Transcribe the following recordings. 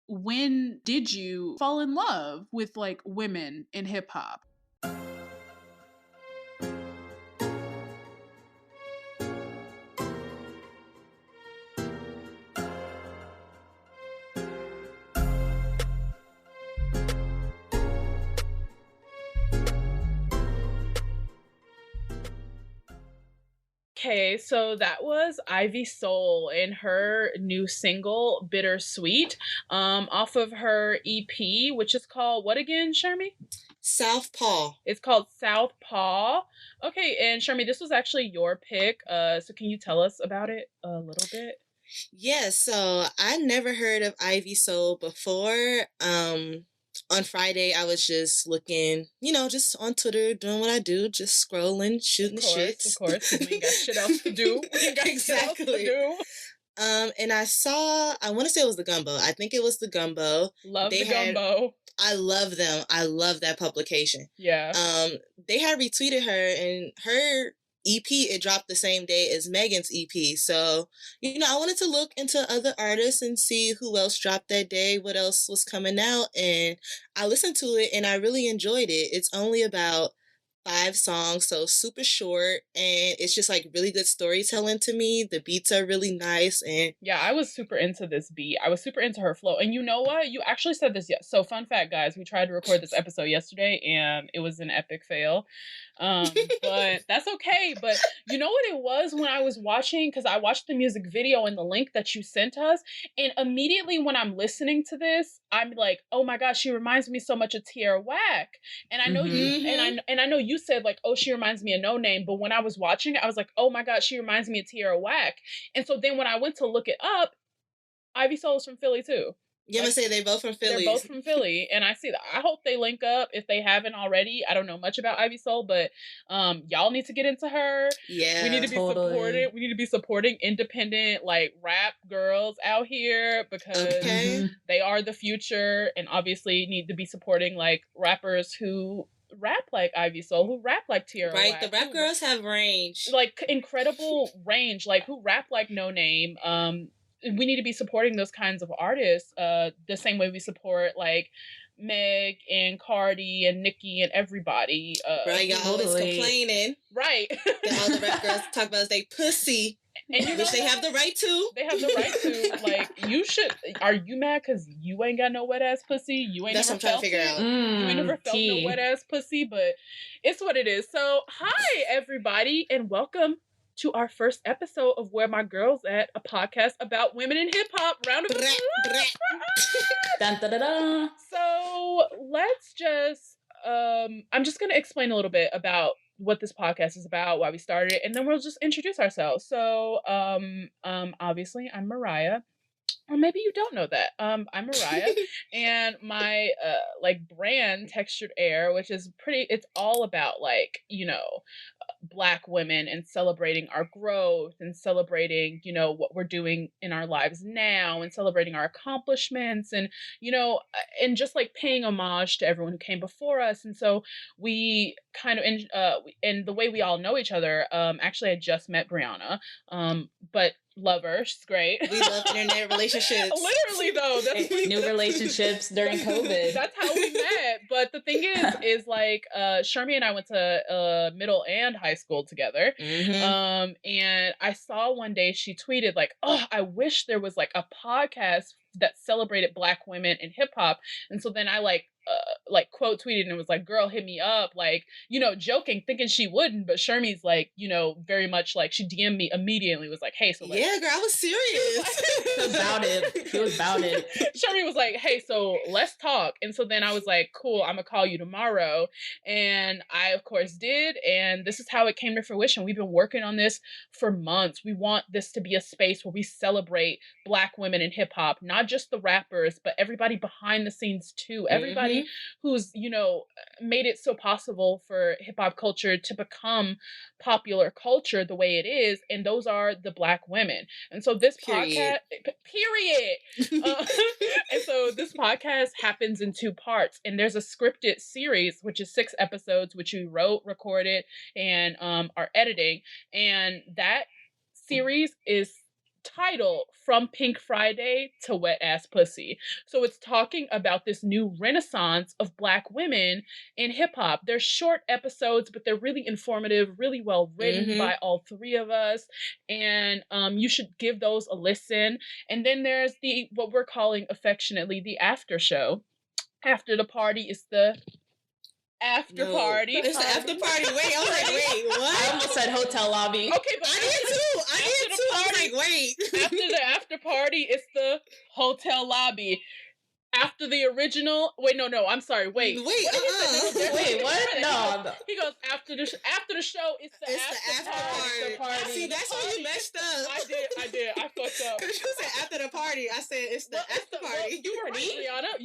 when did you fall in love with like women in hip hop? Okay, so that was Ivy Soul and her new single Bittersweet, off of her EP, which is called what again, Shermee? Southpaw. It's called Southpaw. Okay, and Shermee, this was actually your pick. So can you tell us about it a little bit? Yeah, so I never heard of Ivy Soul before. On Friday, I was just looking, just on Twitter, doing what I do, just scrolling, shooting the shits. Of course, we ain't got shit else to do. Exactly. And I want to say it was the Gumbo. I think it was the Gumbo. Love the Gumbo. I love them. I love that publication. Yeah. They had retweeted her, and her EP, it dropped the same day as Megan's EP. So, I wanted to look into other artists and see who else dropped that day, what else was coming out. And I listened to it and I really enjoyed it. It's only about 5 songs, so super short, and it's just like really good storytelling to me. The beats are really nice, and yeah, I was super into this beat. I was super into her flow. And you know what? You actually said this. So fun fact, guys, we tried to record this episode yesterday and it was an epic fail. But that's okay. But you know what it was when I was watching, because I watched the music video and the link that you sent us, and immediately when I'm listening to this, I'm like, oh my gosh, she reminds me so much of Tierra Whack. And I know you and I know you said like, oh, she reminds me of No Name, but when I was watching it, I was like, oh my god, she reminds me of Tierra Whack. And so then when I went to look it up, Ivy Soul is from Philly too. Yeah, I'm gonna say they're both from Philly. They're both from Philly, and I see that. I hope they link up if they haven't already. I don't know much about Ivy Soul, but y'all need to get into her. Yeah, we need to be supported. We need to be supporting independent like rap girls out here because they are the future, and obviously need to be supporting like rappers who rap like Ivy Soul, who rap like Tierra Right, Whack, the rap girls have range, like incredible range, like who rap like No Name. We need to be supporting those kinds of artists the same way we support like Meg and Cardi and Nicki and everybody. Right, y'all always complaining. Right. That all the rap girls talk about is they pussy. And which they have the right to. They have the right to. Like, you should. Are you mad because you ain't got no wet ass pussy? You ain't That's never what I'm trying to figure out. You ain't never felt no wet ass pussy, but it's what it is. So, hi everybody, and welcome to our first episode of Where My Girls At, a podcast about women in hip hop. Round of applause. Dun, da, da, da. So let's just, I'm just going to explain a little bit about what this podcast is about, why we started it, and then we'll just introduce ourselves. So, obviously I'm Mariah. Or maybe you don't know that. I'm Mariah, and my brand Textured Heir, which is it's all about like, Black women and celebrating our growth and celebrating, what we're doing in our lives now and celebrating our accomplishments and, and just like paying homage to everyone who came before us. And so we kind of, and the way we all know each other, actually I just met Brianna, but love her. She's great. We love internet relationships. Literally though. That's new relationships during COVID. That's how we met. But the thing is like Shermee and I went to middle and high school together. Mm-hmm. And I saw one day she tweeted like, oh, I wish there was like a podcast that celebrated Black women in hip hop. And so then I like quote tweeted and it was like, girl, hit me up, like, joking, thinking she wouldn't, but Shermee's like, very much like, she DM'd me immediately, was like, hey, so like, yeah, girl, I was serious. She was about it. Shermee was like, hey, so let's talk. And so then I was like, cool, I'm gonna call you tomorrow. And I of course did, and this is how it came to fruition. We've been working on this for months. We want this to be a space where we celebrate Black women in hip hop, not just the rappers, but everybody behind the scenes too. Everybody who's, made it so possible for hip hop culture to become popular culture the way it is. And those are the Black women. And so this podcast, and so this podcast happens in 2 parts. And there's a scripted series, which is 6 episodes, which we wrote, recorded, and are editing. And that series is title From Pink Friday to Wet Ass Pussy. So it's talking about this new renaissance of Black women in hip hop. They're short episodes, but they're really informative, really well written by all three of us. And you should give those a listen. And then there's the what we're calling affectionately the after show. After the party is the after party. It's the after party. Wait, I was like, wait, what? I almost said hotel lobby. Okay, but I did too. I was like, wait. After the after party, it's the hotel lobby. After the original, I'm sorry. Wait, Wait, what? No. He goes after the show. It's the after party. See, that's when you messed up. I did. I fucked up. Because you said after the party, I said it's the after party. You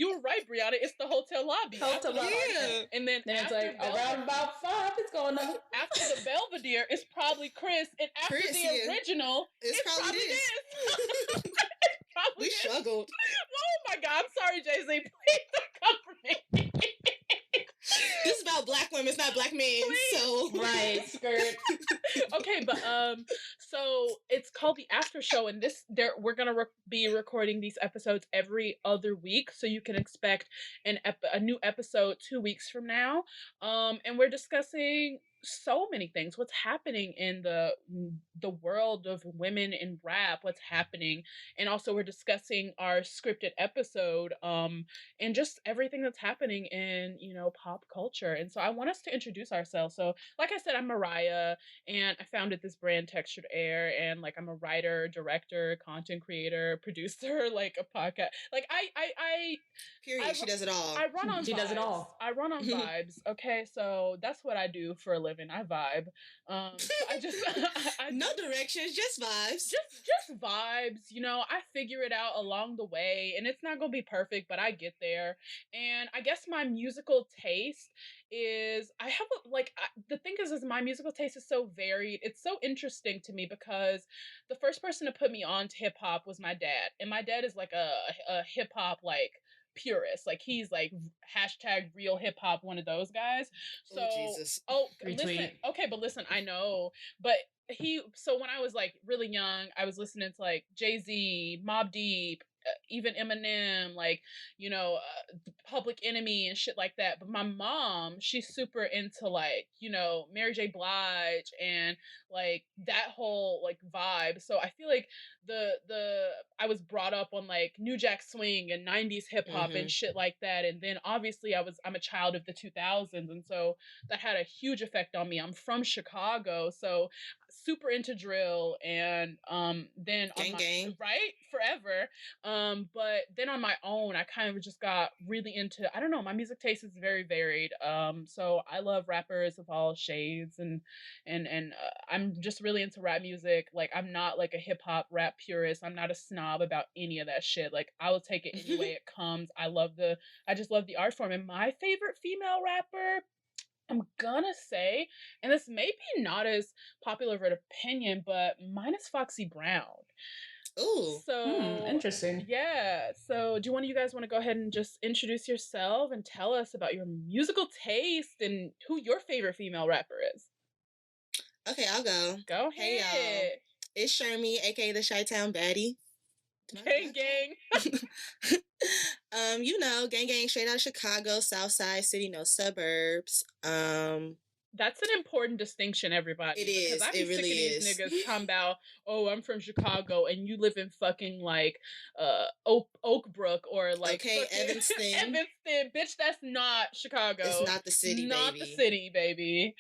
were right, Brianna. It's the hotel lobby. Yeah. And then it's like around about 5. It's going on. After the Belvedere, it's probably Chris, and after the original, it's probably this. We struggled. Oh my God! I'm sorry, Jay-Z. Please don't come for me. This is about Black women. It's not Black men. Please. So right, skirt. Okay, but so it's called the After Show, and we're gonna be recording these episodes every other week, so you can expect a new episode 2 weeks from now. And we're discussing so many things, what's happening in the world of women in rap, what's happening, and also we're discussing our scripted episode, and just everything that's happening in pop culture. And so I want us to introduce ourselves. So like I said, I'm Mariah, and I founded this brand Textured Heir, and like I'm a writer, director, content creator, producer, like a podcast, like I period. She does it all. I run on She vibes. does it all. I run on vibes. Okay, so that's what I do for a living. I vibe. So I just no directions, just vibes. Just vibes. I figure it out along the way, and it's not gonna be perfect, but I get there. And I guess my musical taste is the thing is my musical taste is so varied. It's so interesting to me because the first person to put me on to hip hop was my dad, and my dad is like a hip hop like purist. Like he's like #real hip hop, one of those guys. So listen, okay, but listen, I know, but so when I was like really young, I was listening to like Jay-Z, Mobb Deep, even Eminem, like Public Enemy and shit like that. But my mom, she's super into like Mary J. Blige and like that whole like vibe. So I feel like I was brought up on like New Jack Swing and 90s hip hop and shit like that. And then obviously I'm a child of the 2000s, and so that had a huge effect on me. I'm from Chicago, so super into drill, and then gang. Right, forever. But then on my own, I kind of just got really into, I don't know, my music taste is very varied. So I love rappers of all shades, and I'm just really into rap music. Like I'm not like a hip hop rap purist. I'm not a snob about any of that shit. Like I will take it any way it comes. I just love the art form. And my favorite female rapper, I'm gonna say, and this may be not as popular of an opinion, but mine is Foxy Brown. Ooh. So interesting. Yeah. So do you guys want to go ahead and just introduce yourself and tell us about your musical taste and who your favorite female rapper is? Okay, I'll go. Go ahead. Hey y'all. It's Shermee, aka the Chi-Town Baddie. Gang gang. gang straight out of Chicago, South Side City, no suburbs. That's an important distinction, everybody. It is. Because I be it really sick of is. these niggas talking about, oh, I'm from Chicago, and you live in fucking like Oak Brook or like Evanston. Evanston, bitch. That's not Chicago. It's not the city, not baby. the city, baby.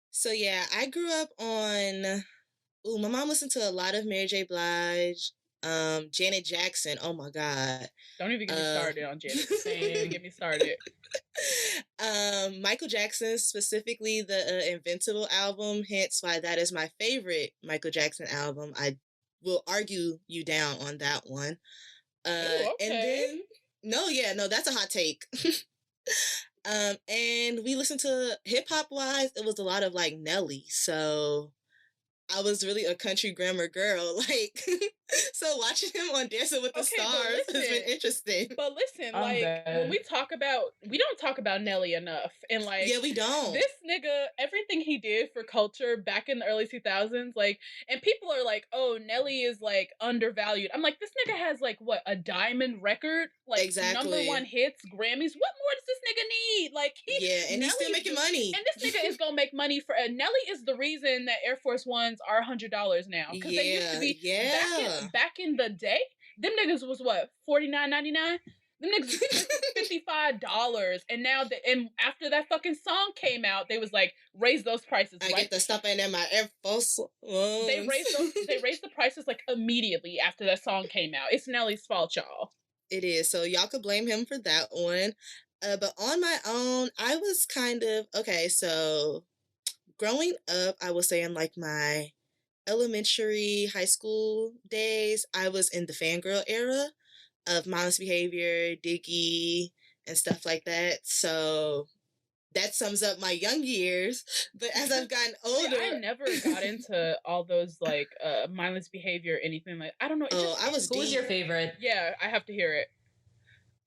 So yeah, I grew up on. Ooh, my mom listened to a lot of Mary J. Blige. Janet Jackson. Oh my God. Don't even get me started on Janet. Don't even get me started. Michael Jackson, specifically the Invincible album, hence why that is my favorite Michael Jackson album. I will argue you down on that one. Ooh, okay. And then that's a hot take. And we listened to hip hop wise, it was a lot of like Nelly. So I was really a country grammar girl. Like, so watching him on Dancing with the Okay, but Stars has been listen. interesting. But listen, I'm like dead. when we don't talk about Nelly enough, and like Yeah, we don't. this nigga, everything he did for culture back in the early 2000s, like, and people are like, oh, Nelly is like undervalued. I'm like, this nigga has like what, a diamond record, like Exactly. #1 hits, Grammys. What more does this nigga need? Like, Yeah, and he's still Nelly's making money. and this nigga is gonna make money for. Nelly is the reason that Air Force Ones are $100 now, because they used to be back in the day. Them niggas was what, $49.99? Them niggas was $55, and now and after that fucking song came out, they was like, raise those prices. I get the stuff in my Air Force Ones. They raised the prices like immediately after that song came out. It's Nelly's fault, y'all. It is, so y'all could blame him for that one. But on my own, I was kind of okay. So growing up, I will say in like my elementary, high school days, I was in the fangirl era of Mindless Behavior, Diggy, and stuff like that. So that sums up my young years. But as I've gotten older, I never got into all those like Mindless Behavior, anything like. I don't know. I was. Who was your favorite? Yeah, I have to hear it.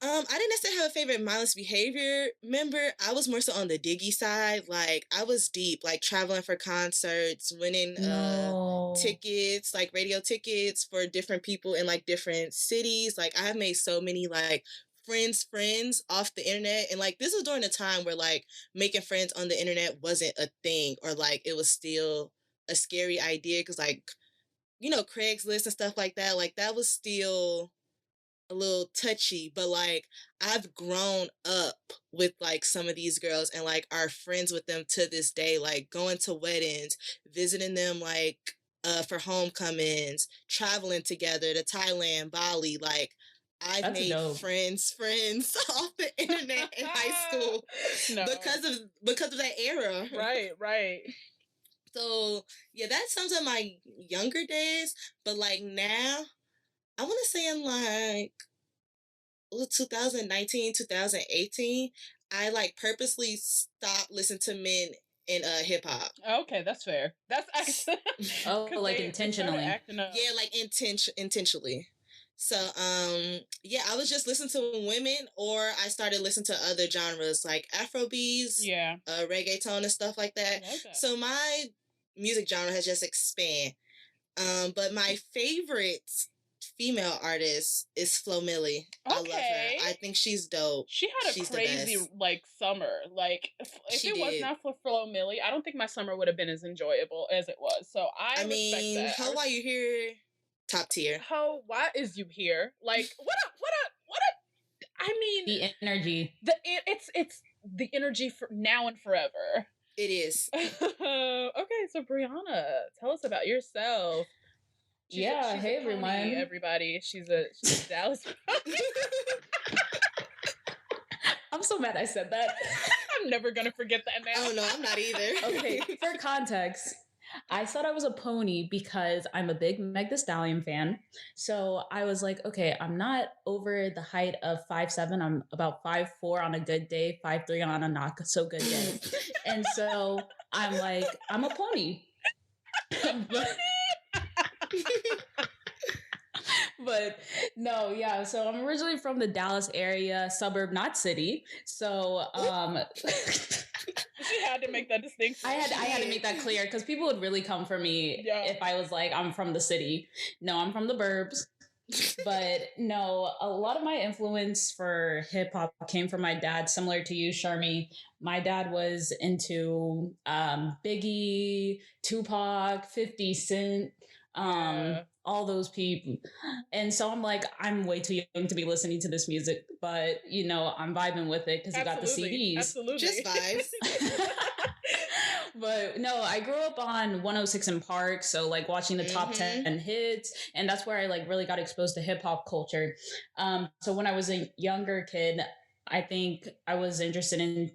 I didn't necessarily have a favorite Mindless Behavior member. I was more so on the Diggy side. Like, I was deep, like traveling for concerts, winning tickets, like radio tickets for different people in like different cities. Like, I have made so many like friends off the internet. And like, this was during a time where like making friends on the internet wasn't a thing, or like it was still a scary idea because like, you know, Craigslist and stuff like that was still a little touchy. But like, I've grown up with like some of these girls and like are friends with them to this day, like going to weddings, visiting them like for homecomings, traveling together to Thailand, Bali. Like, I've made friends off the internet in high school because of that era. Right. So yeah, that sums up my younger days. But like now, I want to say in like 2019, 2018, I like purposely stopped listening to men in hip hop. Okay, that's fair. That's actually like intentionally. Yeah, like intentionally. So yeah, I was just listening to women, or I started listening to other genres like Afrobeats, reggaeton and stuff like that. Okay. So my music genre has just expanded. But my favorite female artist is Flo Milli. Okay. I love her. I think she's dope. She had a crazy like summer. Like if it was not for Flo Milli, I don't think my summer would have been as enjoyable as it was. So I mean, respect that. How are you here? Top tier. How? Why is you here? Like what a I mean, the energy. It's the energy for now and forever. It is. Okay, so Brianna, tell us about yourself. She's hey everyone. Everybody, she's a Dallas. I'm so mad I said that. I'm never gonna forget that now. Oh no, I'm not either. Okay, for context, I said I was a pony because I'm a big Meg Thee Stallion fan. So I was like, okay, I'm not over the height of 5'7". I'm about 5'4" on a good day, 5'3" on a not so good day. And so I'm like, I'm a pony. But no, yeah. So I'm originally from the Dallas area, suburb, not city. So she had to make that distinction. I had to make that clear because people would really come for me if I was like, I'm from the city. No, I'm from the burbs. But no, a lot of my influence for hip hop came from my dad, similar to you, Shermee. My dad was into Biggie, Tupac, 50 Cent, all those people. And so I'm like, I'm way too young to be listening to this music, but you know, I'm vibing with it because you got the CDs. Absolutely. Just vibes. But no, I grew up on 106 in Park, so like watching the top 10 hits, and that's where I like really got exposed to hip hop culture. So when I was a younger kid, I think I was interested in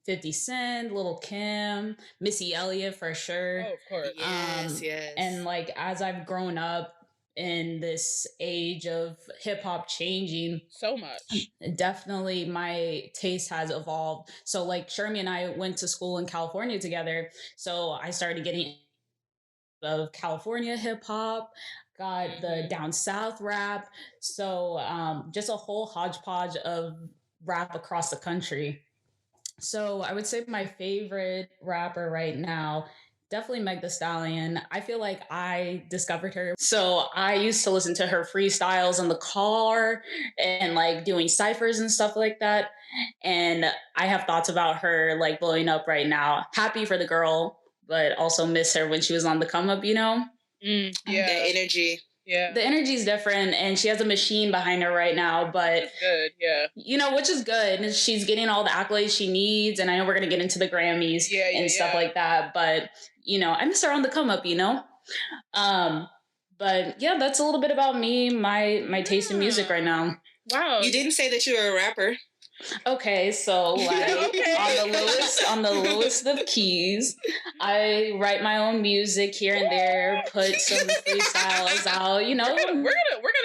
50 Cent, Lil' Kim, Missy Elliott for sure. Oh, of course. Yes. And like as I've grown up in this age of hip hop changing so much, definitely my taste has evolved. So like Shermee and I went to school in California together. So I started getting of California hip hop, got the down south rap. So just a whole hodgepodge of rap across the country. So I would say my favorite rapper right now, definitely Meg Thee Stallion. I feel like I discovered her. So I used to listen to her freestyles in the car and like doing ciphers and stuff like that. And I have thoughts about her like blowing up right now. Happy for the girl, but also miss her when she was on the come up, you know? Yeah. That energy. Yeah. The energy is different, and she has a machine behind her right now, but that's good, yeah. You know, which is good. She's getting all the accolades she needs, and I know we're going to get into the Grammys and stuff like that, but, you know, I miss her on the come up, you know? But yeah, that's a little bit about me, my taste in music right now. Wow. You didn't say that you were a rapper. Okay, so like on the lowest of keys, I write my own music here and there, put some freestyles out. You know, we're gonna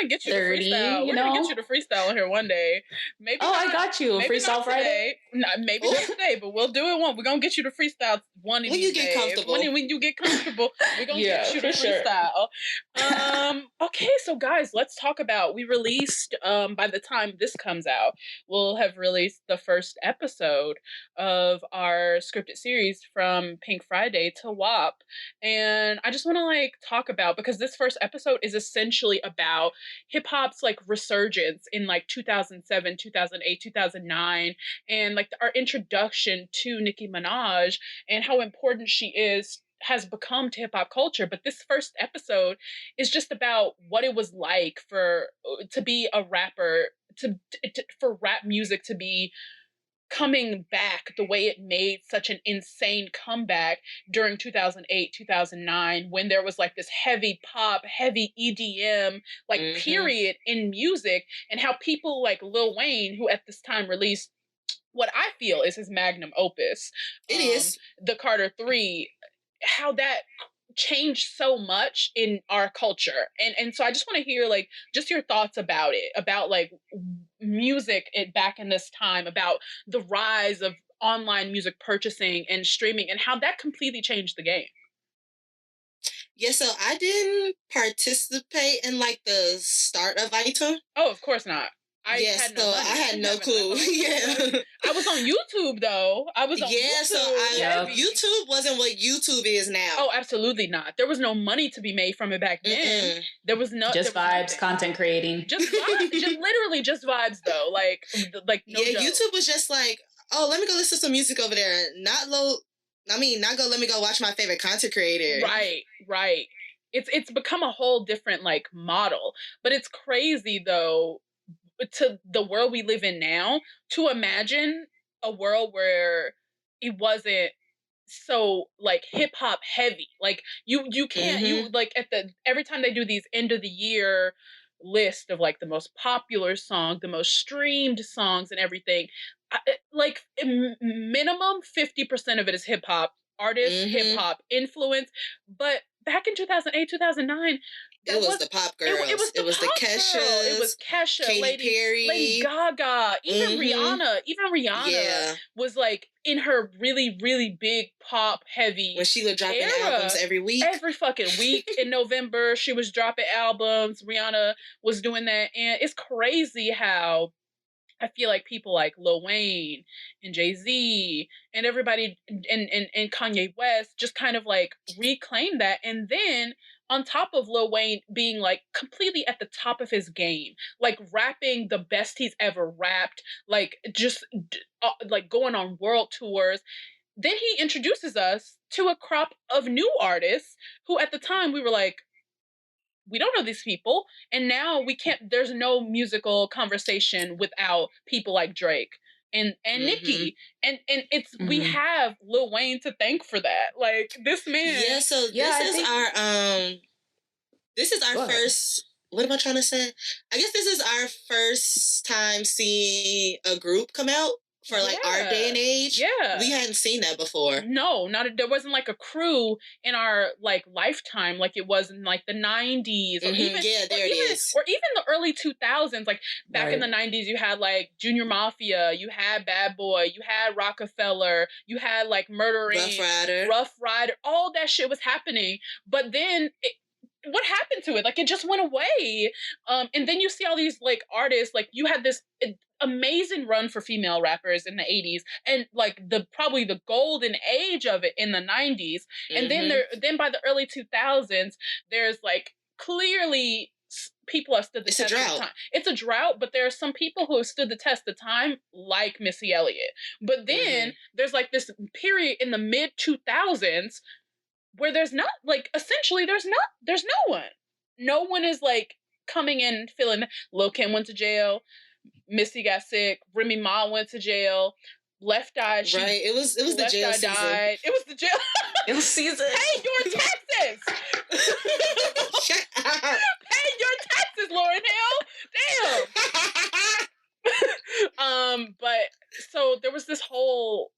get you 30, to freestyle. We're gonna get you to freestyle here one day. Maybe. Oh, I got you. Freestyle Friday. Maybe not today, but we'll do it one. We're gonna get you to freestyle one of these days. Get comfortable. When you get comfortable, we're gonna get you to freestyle. Sure. Okay, so guys, let's talk about. We released. By the time this comes out, we'll have released the first episode of our scripted series from Pink Friday to WAP. And I just want to like talk about, because this first episode is essentially about hip hop's like resurgence in like 2007, 2008, 2009, and like our introduction to Nicki Minaj and how important she has become to hip hop culture. But this first episode is just about what it was like to be a rapper, for rap music to be coming back the way it made such an insane comeback during 2008, 2009, when there was like this heavy pop, heavy EDM, like period in music, and how people like Lil Wayne, who at this time released what I feel is his magnum opus. It is. The Carter 3, how that changed so much in our culture. And so I just want to hear like just your thoughts about it, about like music back in this time, about the rise of online music purchasing and streaming and how that completely changed the game. Yeah, so I didn't participate in like the start of iTunes. Oh, of course not. I had no clue. Yeah. I was on YouTube though. YouTube wasn't what YouTube is now. Oh, absolutely not. There was no money to be made from it back then. There was no just vibes, content creating. Just vibes, literally just vibes though. Like no joke. YouTube was just like, oh, let me go listen to some music over there. Not let me go watch my favorite content creator. Right. It's become a whole different like model. But it's crazy though, to the world we live in now, to imagine a world where it wasn't so like hip hop heavy. Like you can't you like every time they do these end of the year list of like the most popular song, the most streamed songs and everything, like minimum 50% of it is hip hop artists, hip hop influence. But back in 2008, 2009, it was the pop girls. It was the Kesha. It was Kesha, Katy Perry, Lady Gaga, even Rihanna. Even Rihanna was like in her really, really big pop heavy. When she would drop albums every week. Every fucking week in November, she was dropping albums. Rihanna was doing that. And it's crazy how I feel like people like Lil Wayne and Jay-Z and everybody and Kanye West just kind of like reclaimed that. And then on top of Lil Wayne being like completely at the top of his game, like rapping the best he's ever rapped, like just like going on world tours, then he introduces us to a crop of new artists who at the time we were like, we don't know these people. And now there's no musical conversation without people like Drake and Nicki. And it's we have Lil Wayne to thank for that. Like this man. Yeah, so this is our first, what am I trying to say? I guess this is our first time seeing a group come out for like our day and age. Yeah. We hadn't seen that before. No, there wasn't like a crew in our like lifetime like it was in like the 90s or even or even the early 2000s. Like back in the 90s you had like Junior Mafia, you had Bad Boy, you had Rockefeller, you had like Murdering, Rough Rider, all that shit was happening. But then what happened to it? Like it just went away. And then you see all these like artists, like you had this amazing run for female rappers in the 80s and like probably the golden age of it in the 90s. And then by the early 2000s there's like clearly people have stood the test of time. It's a drought, but there are some people who have stood the test of time, like Missy Elliott. But then there's like this period in the mid 2000s where there's not like essentially there's no one. No one is like coming in feeling. Lil' Kim went to jail. Missy got sick. Remy Ma went to jail. Left Eye. It was the jail season. Died. It was the jail. It was season. Pay your taxes. Shut up. Pay your taxes, Lauryn Hill. Damn. But so there was this whole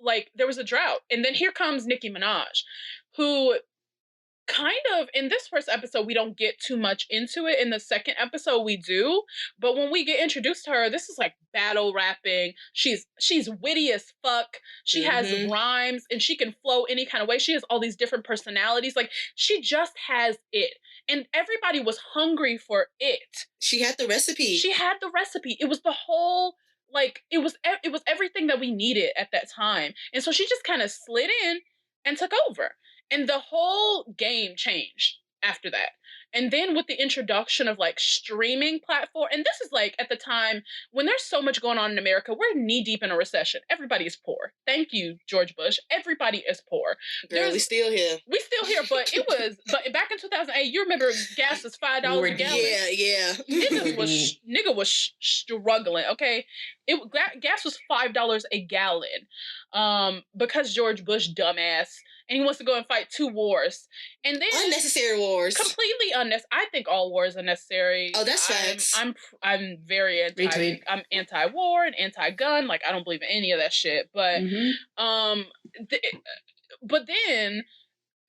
like there was a drought, and then here comes Nicki Minaj, who kind of in this first episode we don't get too much into it. In the second episode we do, but when we get introduced to her, this is like battle rapping. She's witty as fuck. She has rhymes and she can flow any kind of way. She has all these different personalities. Like she just has it, and everybody was hungry for it. She had the recipe. It was the whole like it was everything that we needed at that time. And so she just kind of slid in and took over. And the whole game changed after that. And then with the introduction of like streaming platform, and this is like at the time when there's so much going on in America, we're knee deep in a recession. Everybody is poor. Thank you, George Bush. Everybody is poor. Girl, we still here. But but back in 2008, you remember gas was $5 a gallon. Yeah. Nigga was struggling. Okay, gas was $5 a gallon. Because George Bush dumbass. And he wants to go and fight 2 wars. And then unnecessary wars. Completely unnecessary. I think all wars are necessary. Oh, that's facts. I'm very I'm anti-war and anti-gun. Like I don't believe in any of that shit. But but then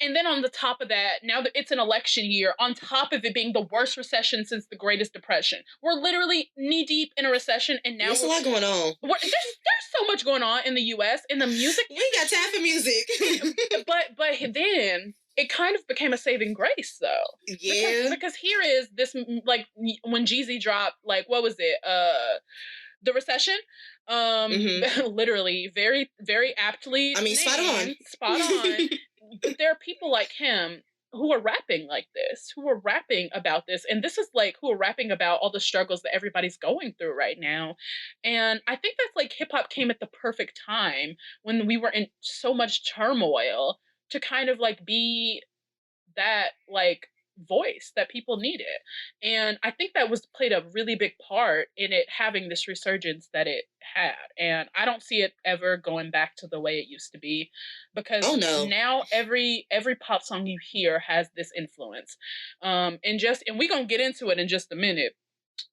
and then on the top of that, now that it's an election year, on top of it being the worst recession since the Greatest Depression, we're literally knee deep in a recession, and now there's a lot going on. There's so much going on in the U.S. in the music. We ain't got time for music. but then it kind of became a saving grace, though. Yeah. Because here is this like when Jeezy dropped like what was it? The Recession. Literally, very very aptly. I mean, spot on. But there are people like him who are rapping like this, who are rapping about this. And this is like who are rapping about all the struggles that everybody's going through right now. And I think that's like hip hop came at the perfect time when we were in so much turmoil to kind of like be that like voice that people needed. And I think that played a really big part in it having this resurgence that it had. And I don't see it ever going back to the way it used to be, because now every pop song you hear has this influence. And we're gonna get into it in just a minute,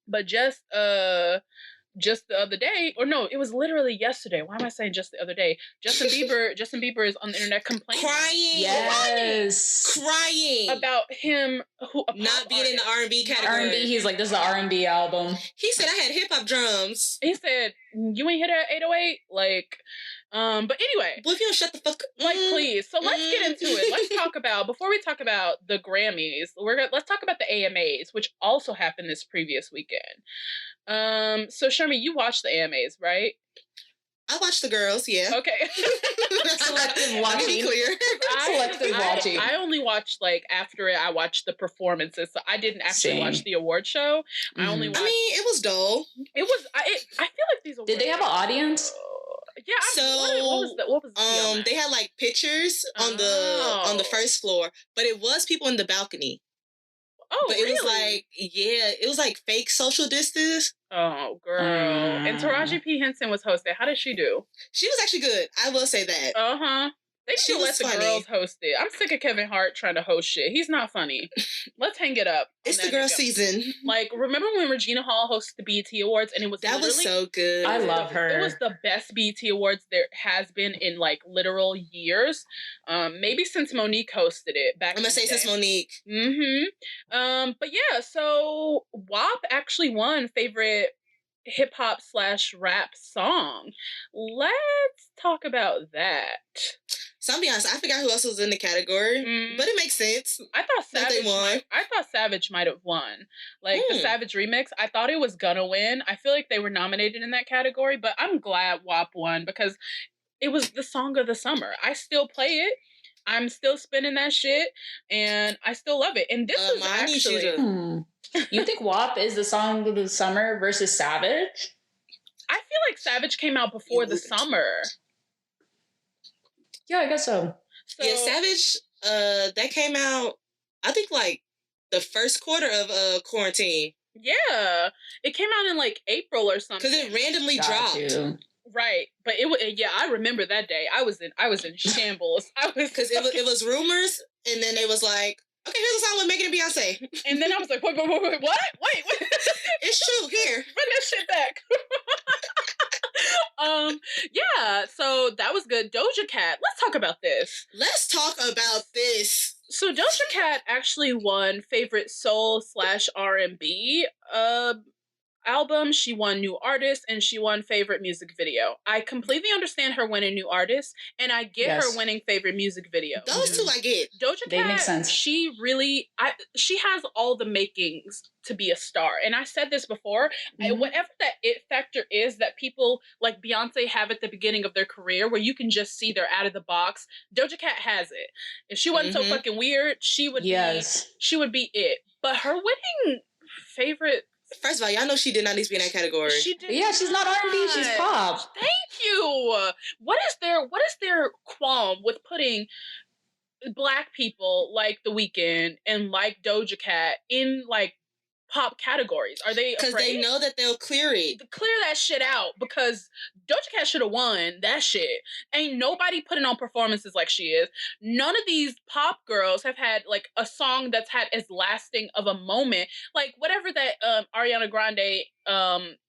but just the other day, or no, it was literally yesterday. Why am I saying just the other day? Justin Bieber is on the internet complaining. Crying about him not being in the R&B category. R&B, he's like, this is the R&B album. He said, I had hip-hop drums. He said, you ain't hit that 808? Like, but anyway. Well, if you don't shut the fuck up. Like, please. So let's get into it. Let's talk about, before we talk about the Grammys, let's talk about the AMAs, which also happened this previous weekend. So Shermee, you watched the AMAs, right? I watched the girls, yeah. Okay. Selective watching. Selective watching. I only watched like after it. I watched the performances, so I didn't actually watch the award show. I only watched. I mean, it was dull. It was. I feel like these. Did they have an audience? Yeah. What was the they had like pictures on the first floor, but it was people in the balcony. Oh, but really? It was like, it was like fake social distance. Oh, girl. And Taraji P. Henson was hosting. How did she do? She was actually good. I will say that. Uh-huh. They She should let was the funny. girls host it. I'm sick of Kevin Hart trying to host shit. He's not funny. Let's hang it up. It's the girl season. Like, remember when Regina Hall hosted the BET Awards and it was That was so good. I love her. It was the best BET Awards there has been in like literal years. Maybe since Monique hosted it back. I'm gonna say since Monique. But yeah, so WAP actually won favorite hip hop / rap song. Let's talk about that. So I'll be honest, I forgot who else was in the category, but it makes sense. I thought Savage might have won. Like the Savage remix, I thought it was gonna win. I feel like they were nominated in that category, but I'm glad WAP won because it was the song of the summer. I still play it. I'm still spinning that shit, and I still love it. And this is actually... You think WAP is the song of the summer versus Savage? I feel like Savage came out before the summer. Yeah, I guess so. Yeah, Savage, that came out, I think, like, the first quarter of quarantine. Yeah. It came out in, like, April or something. Because it randomly dropped. Right. But I remember that day. I was in shambles. Because it was rumors, and then it was like, okay, here's a song with Megan and Beyonce. And then I was like, wait, what? Wait. It's true, here. Run that shit back. Yeah, so that was good. Doja Cat, let's talk about this. So Doja Cat actually won favorite soul / R&B album. She won new artist and she won favorite music video. I completely understand her winning new artist and I get her winning favorite music video. Those two I get. Doja Cat, they make sense. She has all the makings to be a star. And I said this before, whatever that it factor is that people like Beyonce have at the beginning of their career where you can just see they're out of the box, Doja Cat has it. If she wasn't so fucking weird, she would be it. But her winning favorite... First of all, y'all know she did not need to be in that category. She's not R&B, she's pop. Thank you. What is their qualm with putting Black people like The Weeknd and like Doja Cat in like pop categories? Are they because they know that they'll clear it? Clear that shit out because Doja Cat should have won that shit. Ain't nobody putting on performances like she is. None of these pop girls have had like a song that's had as lasting of a moment. Like whatever that Ariana Grande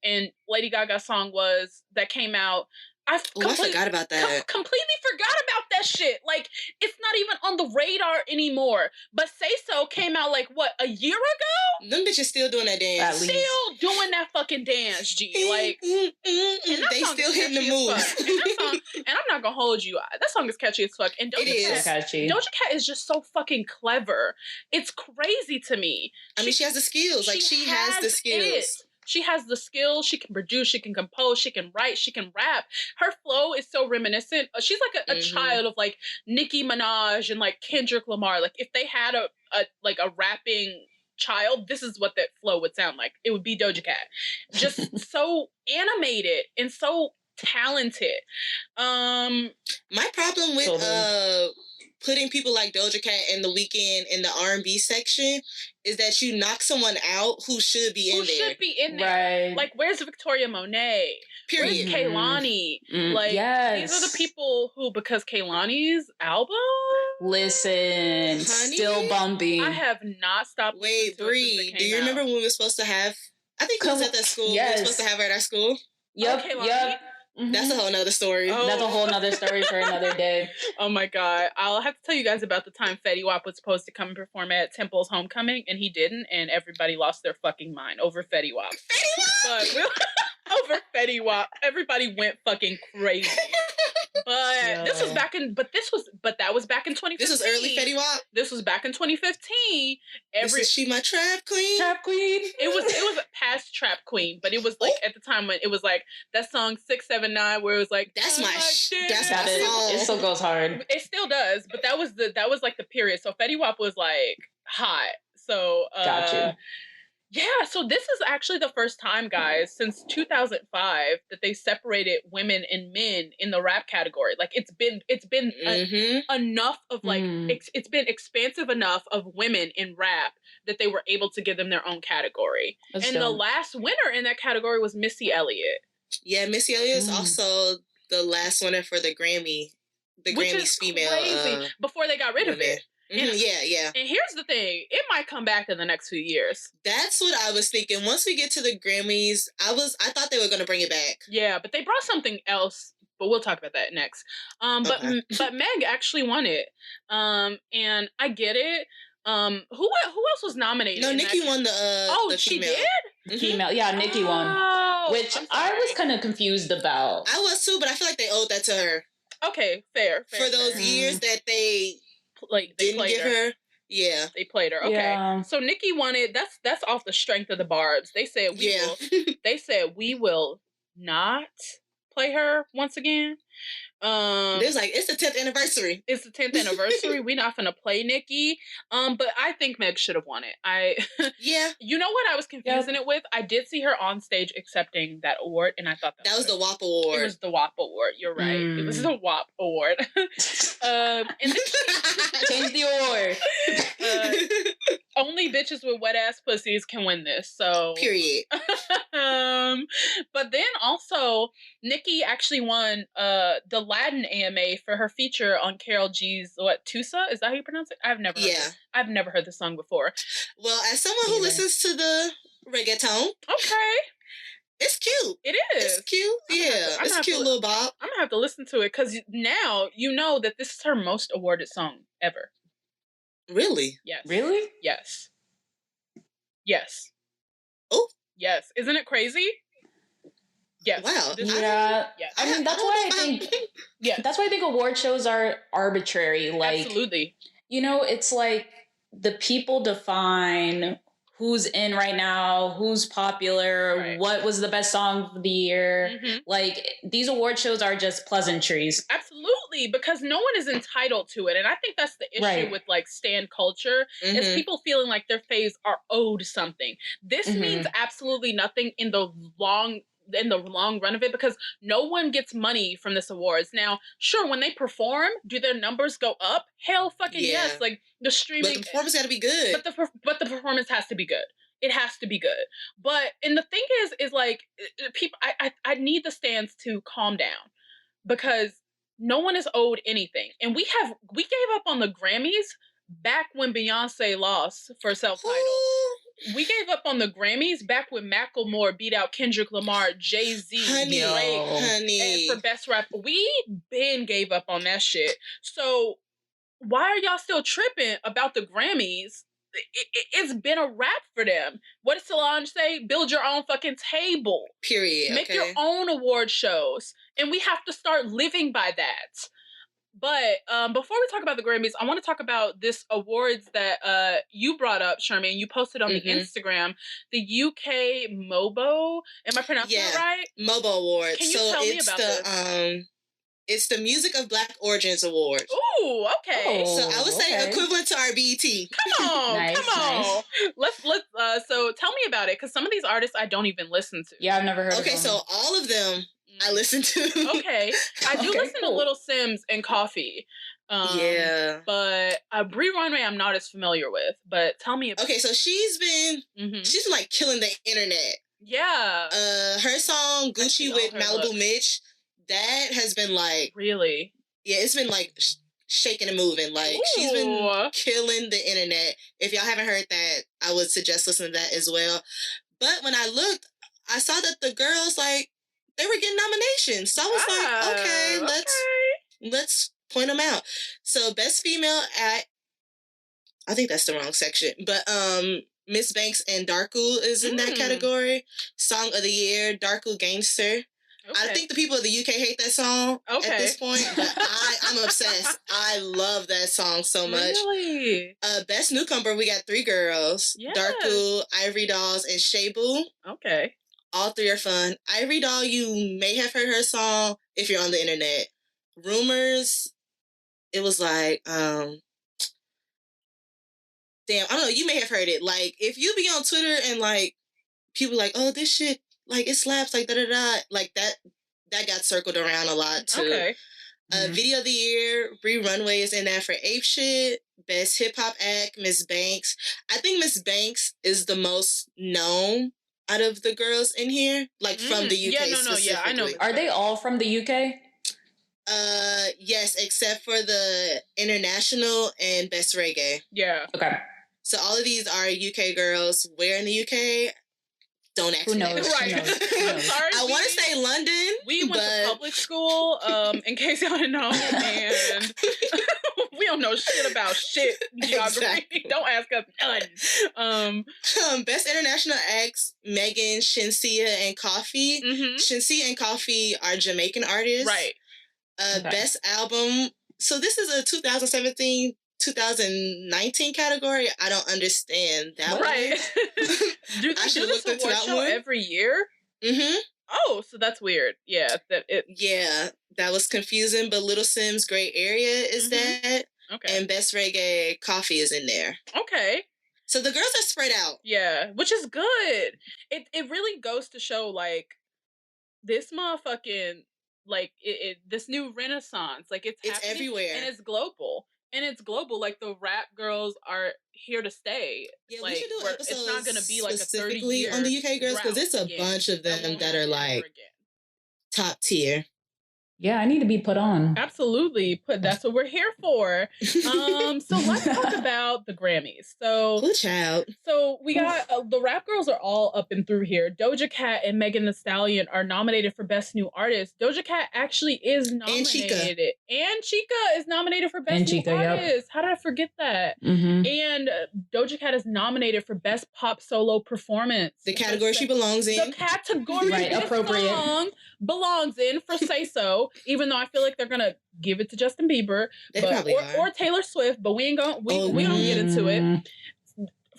and Lady Gaga song was that came out. I forgot about that. Completely forgot about that shit. Like, it's not even on the radar anymore. But Say So came out like, what, a year ago? Them bitches still doing that dance. Still doing that fucking dance, G. Like, they still hitting the moves. And I'm not gonna hold you. That song is catchy as fuck. And Doja Cat is just so fucking clever. It's crazy to me. I mean, she has the skills. Like, she has the skills. She has the skills. She can produce. She can compose. She can write. She can rap. Her flow is so reminiscent. She's like a child of like Nicki Minaj and like Kendrick Lamar. Like if they had a rapping child, this is what that flow would sound like. It would be Doja Cat. Just so animated and so talented. My problem with putting people like Doja Cat and The Weeknd in the R&B section is that you knock someone out who should be in there. Right. Like, where's Victoria Monet? Period. Where's Kehlani? Like, these are the people who, because Kehlani's album... Listen, still bumping. I have not stopped. Wait, Bree, do you remember when we were supposed to have... I think we was at that school. Yes. We were supposed to have her at our school. Yep. Mm-hmm. That's a whole nother story. That's a whole nother story for another day. Oh my God. I'll have to tell you guys about the time Fetty Wap was supposed to come and perform at Temple's Homecoming and he didn't, and everybody lost their fucking mind over Fetty Wap. Over Fetty Wap. Everybody went fucking crazy. But that was back in 2015. This was early Fetty Wap. This was back in 2015. Is she my trap queen? Trap queen. It was past trap queen, but it was like at the time when it was like that song 679 where it was like that's my song. It still goes hard. It still does, but that was like the period. So Fetty Wap was like hot. So got you. Yeah, so this is actually the first time, guys, since 2005 that they separated women and men in the rap category. Like it's been enough of like it's been expansive enough of women in rap that they were able to give them their own category. The last winner in that category was Missy Elliott. Yeah, Missy Elliott is also the last winner for the Grammy the which Grammys is female crazy. Before they got rid of it. Yeah. And here's the thing: it might come back in the next few years. That's what I was thinking. Once we get to the Grammys, I thought they were gonna bring it back. Yeah, but they brought something else. But we'll talk about that next. But Meg actually won it. And I get it. Who else was nominated? No, Nicki won the she female. did? Female, yeah, Nicki won. Which I was kind of confused about. I was too, but I feel like they owed that to her. Okay, fair. For those years that they didn't give her. Yeah, they played her. Okay, yeah. So Nicki won it. That's off the strength of the Barbs. They said we will not play her once again. It's like, it's the 10th anniversary. It's the 10th anniversary. We're not gonna play Nicki. But I think Meg should have won it. Yeah. You know what I was confusing it with? I did see her on stage accepting that award, and I thought that was the WAP award. It was the WAP award. You're right. It was the WAP award. And then change the award. Only bitches with wet ass pussies can win this. So period. But then also Nicki actually won the Latin AMA for her feature on Karol G's Tusa? Is that how you pronounce it? I've never heard the song before. Well, as someone who listens to the reggaeton, okay, it's cute. It is. It's cute. It's a cute little bop. I'm gonna have to listen to it because now you know that this is her most awarded song ever. Really? Yes. Really? Yes. Yes. Oh. Yes. Isn't it crazy? Yes. Wow. Yeah. Yes. I mean, that's why I think. Yeah. That's why I think award shows are arbitrary. Like, absolutely. You know, it's like the people define who's in right now, who's popular, what was the best song of the year. Like, these award shows are just pleasantries. Absolutely, because no one is entitled to it. And I think that's the issue with, like, stan culture, is people feeling like their faves are owed something. This means absolutely nothing in the long run of it, because no one gets money from this awards. Now, sure, when they perform, do their numbers go up? Hell fucking yes. Like, the streaming, but the performance got to be good. But the performance has to be good. It has to be good. And the thing is like, people, I need the stands to calm down, because no one is owed anything. And we gave up on the Grammys back when Beyonce lost for self-titled. We gave up on the Grammys back when Macklemore beat out Kendrick Lamar, Jay-Z, Drake, and for Best Rap. We been gave up on that shit. So why are y'all still tripping about the Grammys? It's been a wrap for them. What did Solange say? Build your own fucking table. Period. Make your own award shows. And we have to start living by that. But before we talk about the Grammys, I want to talk about this awards that you brought up, Shermee, and you posted on the Instagram, the UK MOBO. Am I pronouncing that right? MOBO Awards. Can you tell me about this? It's the Music of Black Origins Award. Ooh, okay. So I would say equivalent to our BET. Come on, nice. Let's so tell me about it, because some of these artists I don't even listen to. Yeah, I've never heard of them. Okay, so all of them I listen to. Okay. I do listen to Little Sims and Coffee. But Bree Runway I'm not as familiar with. But tell me about so she's been like killing the internet. Yeah. Her song Gucci with Malibu Mitch, that has been like, really? Yeah, it's been like shaking and moving. Like, she's been killing the internet. If y'all haven't heard that, I would suggest listening to that as well. But when I looked, I saw that the girls, like, they were getting nominations. So I was like, okay, let's point them out. So Best Female Act, I think that's the wrong section, but Miss Banks and Darku is in that category. Song of the Year, Darku Gangster. I think the people of the UK hate that song at this point, but I'm obsessed. I love that song so much. Really? Best Newcomer, we got 3 girls. Darku, Ivory Dolls, and Shebu. Okay. All 3 are fun. Ivory Doll, you may have heard her song if you're on the internet. Rumors, it was like, damn, I don't know, you may have heard it. Like, if you be on Twitter and, like, people like, oh, this shit, like, it slaps, like, da-da-da, like, that got circled around a lot, too. Okay. Video of the Year, Bree Runway is in that for Ape Shit. Best Hip Hop Act, Miss Banks. I think Miss Banks is the most known out of the girls in here, like, from the UK specifically. I know. Are they all from the UK? Yes, except for the international and best reggae. Yeah. Okay. So all of these are UK girls. Where in the UK? Don't ask Who me. knows? Right. Who knows? Sorry, I want to say London. We went to public school, in case y'all didn't know, and we don't know shit about geography. Exactly. Don't ask us none. Best international acts: Megan, Shinsia, and Coffee. Mm-hmm. Shinsia and Coffee are Jamaican artists. Right. Okay. Best album. So this is a 2017-2019 category. I don't understand that one. Right. Do they I do should've this looked into award that show one. every year? Mm-hmm. Oh, so that's weird. Yeah. Yeah, that was confusing, but Little Sims Great Area is that. Okay. And Best Reggae Coffee is in there. Okay. So the girls are spread out. Yeah, which is good. It really goes to show, like, this motherfucking, like, this new renaissance, like, it's happening, everywhere. and it's global. Like, the rap girls are here to stay. Yeah, like, we should do an episode it's not gonna be like a 30-year on the UK girls, because it's a bunch of them that are like top tier. Yeah, I need to be put on. Absolutely. That's what we're here for. So let's talk about the Grammys. Good child. So we got the rap girls are all up and through here. Doja Cat and Megan Thee Stallion are nominated for Best New Artist. Doja Cat actually is nominated. And Chica is nominated for Best New Artist. How did I forget that? Mm-hmm. And Doja Cat is nominated for Best Pop Solo Performance. The category she belongs in. The category this song belongs in for Say So. Even though I feel like they're gonna give it to Justin Bieber, or Taylor Swift, but we don't get into it.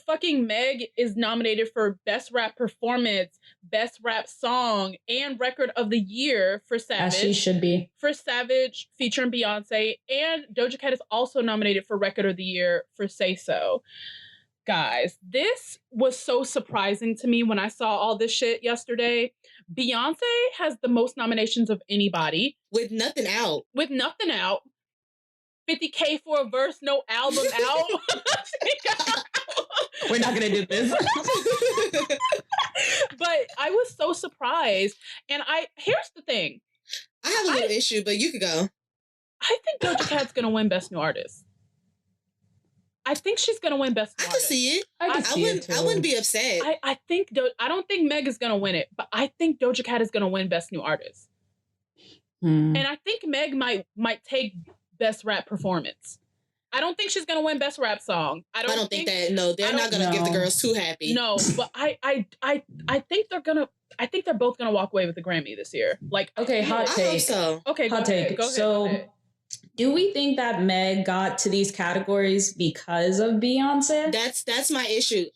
Fucking Meg is nominated for Best Rap Performance, Best Rap Song, and Record of the Year for Savage. As she should be. For Savage featuring Beyonce, and Doja Cat is also nominated for Record of the Year for Say So. Guys, this was so surprising to me when I saw all this shit yesterday. Beyonce has the most nominations of anybody. With nothing out. 50K for a verse, no album out. We're not going to do this. But I was so surprised. And here's the thing. I have a little issue, but you could go. I think Doja Cat's going to win Best New Artist. I think she's gonna win Best New Artist. I can see it. I wouldn't be upset. I don't think Meg is gonna win it, but I think Doja Cat is gonna win Best New Artist. And I think Meg might take Best Rap Performance. I don't think she's gonna win Best Rap Song. I don't think that. No, they're not gonna give the girls Too Happy. No, but I think they're gonna. I think they're both gonna walk away with the Grammy this year. Like, okay, hot take. I hope so. Okay, hot take. Go ahead. So, do we think that Meg got to these categories because of Beyonce? That's my issue.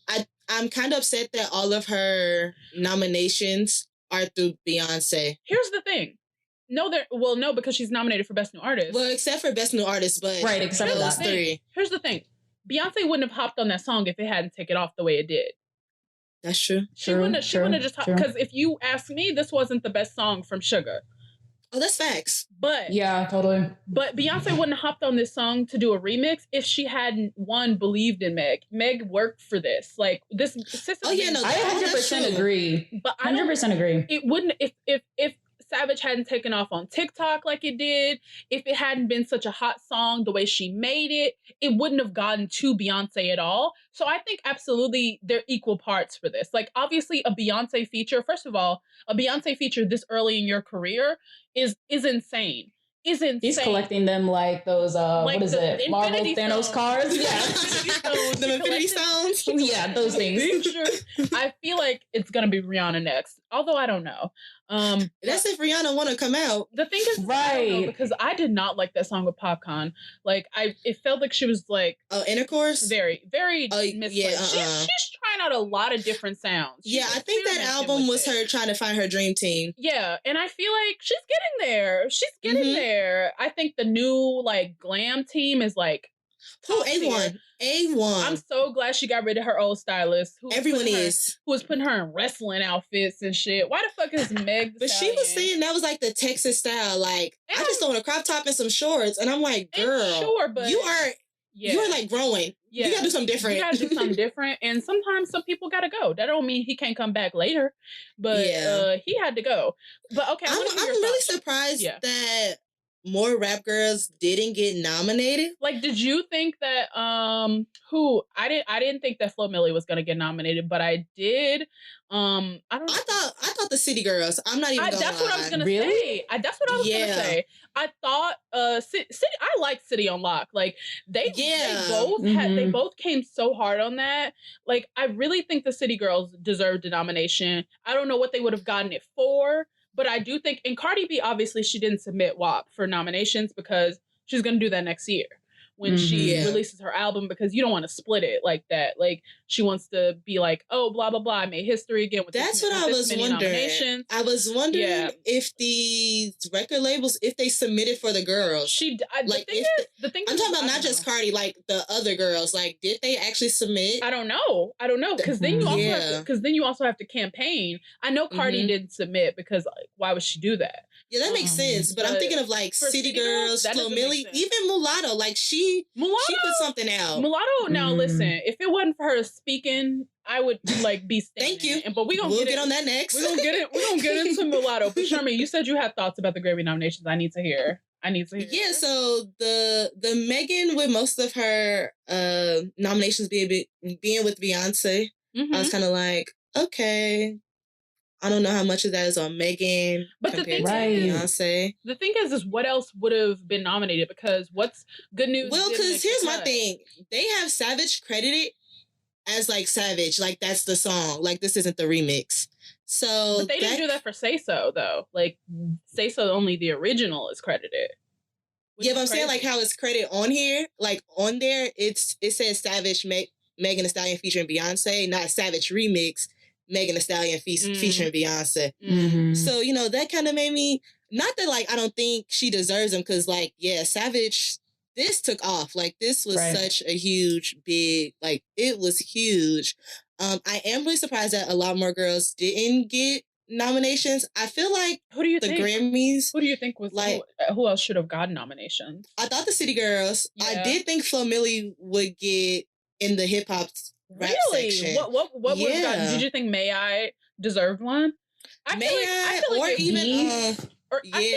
I'm kind of upset that all of her nominations are through Beyonce. Here's the thing. No, because she's nominated for Best New Artist. Well, except for Best New Artist, but right, except for those three. Here's the thing. Beyonce wouldn't have hopped on that song if it hadn't taken off the way it did. That's true. She wouldn't have just hopped, because if you ask me, this wasn't the best song from Sugar. Oh, that's facts. But yeah, totally. But Beyonce wouldn't have hopped on this song to do a remix if she hadn't believed in Meg. Meg worked for this. Like this. Oh yeah, no, I 100% agree. But 100% agree. It wouldn't if Savage hadn't taken off on TikTok like it did, if it hadn't been such a hot song the way she made it, it wouldn't have gotten to Beyonce at all. So I think absolutely they're equal parts for this. Like, obviously a Beyonce feature, first of all, a Beyonce feature this early in your career is insane. He's collecting them like those, like what is it? Marvel Thanos cards? Yeah. The Infinity Stones? Yeah, those things. I feel like it's going to be Rihanna next. Although I don't know. That's if Rihanna want to come out. The thing is, right? I don't know, because I did not like that song with Popcorn. Like, it felt like she was like, Intercourse. Very, very. Yeah, she's trying out a lot of different sounds. I think that album was her trying to find her dream team. Yeah, and I feel like she's getting there. She's getting there. I think the new like glam team is like. A1. I'm so glad she got rid of her old stylist. Who was putting her in wrestling outfits and shit. Why the fuck is Meg? But she was saying that was like the Texas style. Like, I just want a crop top and some shorts, and I'm like, girl, sure, but you are like growing. Yeah. You gotta do something different. You gotta do something different, and sometimes some people gotta go. That don't mean he can't come back later, but he had to go. But okay, I'm really surprised that more rap girls didn't get nominated. Like, did you think that I didn't think that Flo Milli was gonna get nominated, but I did. I thought the City Girls. I'm not even gonna that's lie. what I was gonna Really? say. That's what I was gonna say. I thought City. I like City on Lock. Like they both came so hard on that. Like I really think the City Girls deserved a nomination. I don't know what they would have gotten it for, but I do think. And Cardi B, obviously, she didn't submit WAP for nominations because she's gonna do that next year when she releases her album, because you don't want to split it like that. Like she wants to be like, oh, blah blah blah, I made history again with that's what I was wondering. I was wondering if these record labels, if they submitted for the girls. The thing I'm talking about not just Cardi, like the other girls. Like, did they actually submit? I don't know because then you also have to campaign. I know Cardi didn't submit because like, why would she do that? Yeah, that makes sense. But I'm thinking of like City Girls, Flo Milli, even Mulatto. Like she put something out. Mulatto. Now listen, if it wasn't for her speaking, I would like be standing. Thank you. But we'll get on that next. We're gonna get into Mulatto. But Shermee, you said you had thoughts about the Grammy nominations. I need to hear. Yeah. So the Megan, with most of her nominations being with Beyonce, I was kind of like, okay. I don't know how much of that is on Megan compared to Beyonce. The thing is what else would have been nominated? Because what's good news? Well, because here's my thing. They have Savage credited as like Savage. Like that's the song. Like this isn't the remix. So but they didn't do that for Say So though. Like Say So, only the original is credited. Yeah, but I'm saying like how it's credited on here. Like on there, it says Savage Megan Thee Stallion featuring Beyonce, not Savage remix. Megan Thee Stallion featuring Beyonce. Mm-hmm. So, that kind of made me, not that like, I don't think she deserves them. Cause like, yeah, Savage, this took off. Like this was such a huge, big, like it was huge. I am really surprised that a lot more girls didn't get nominations. I feel like Grammys. Who do you think was like, who else should have gotten nominations? I thought the City Girls. Yeah. I did think Flo Milli would get in the hip hop rap section. What was that? Did you think May I deserved one? I feel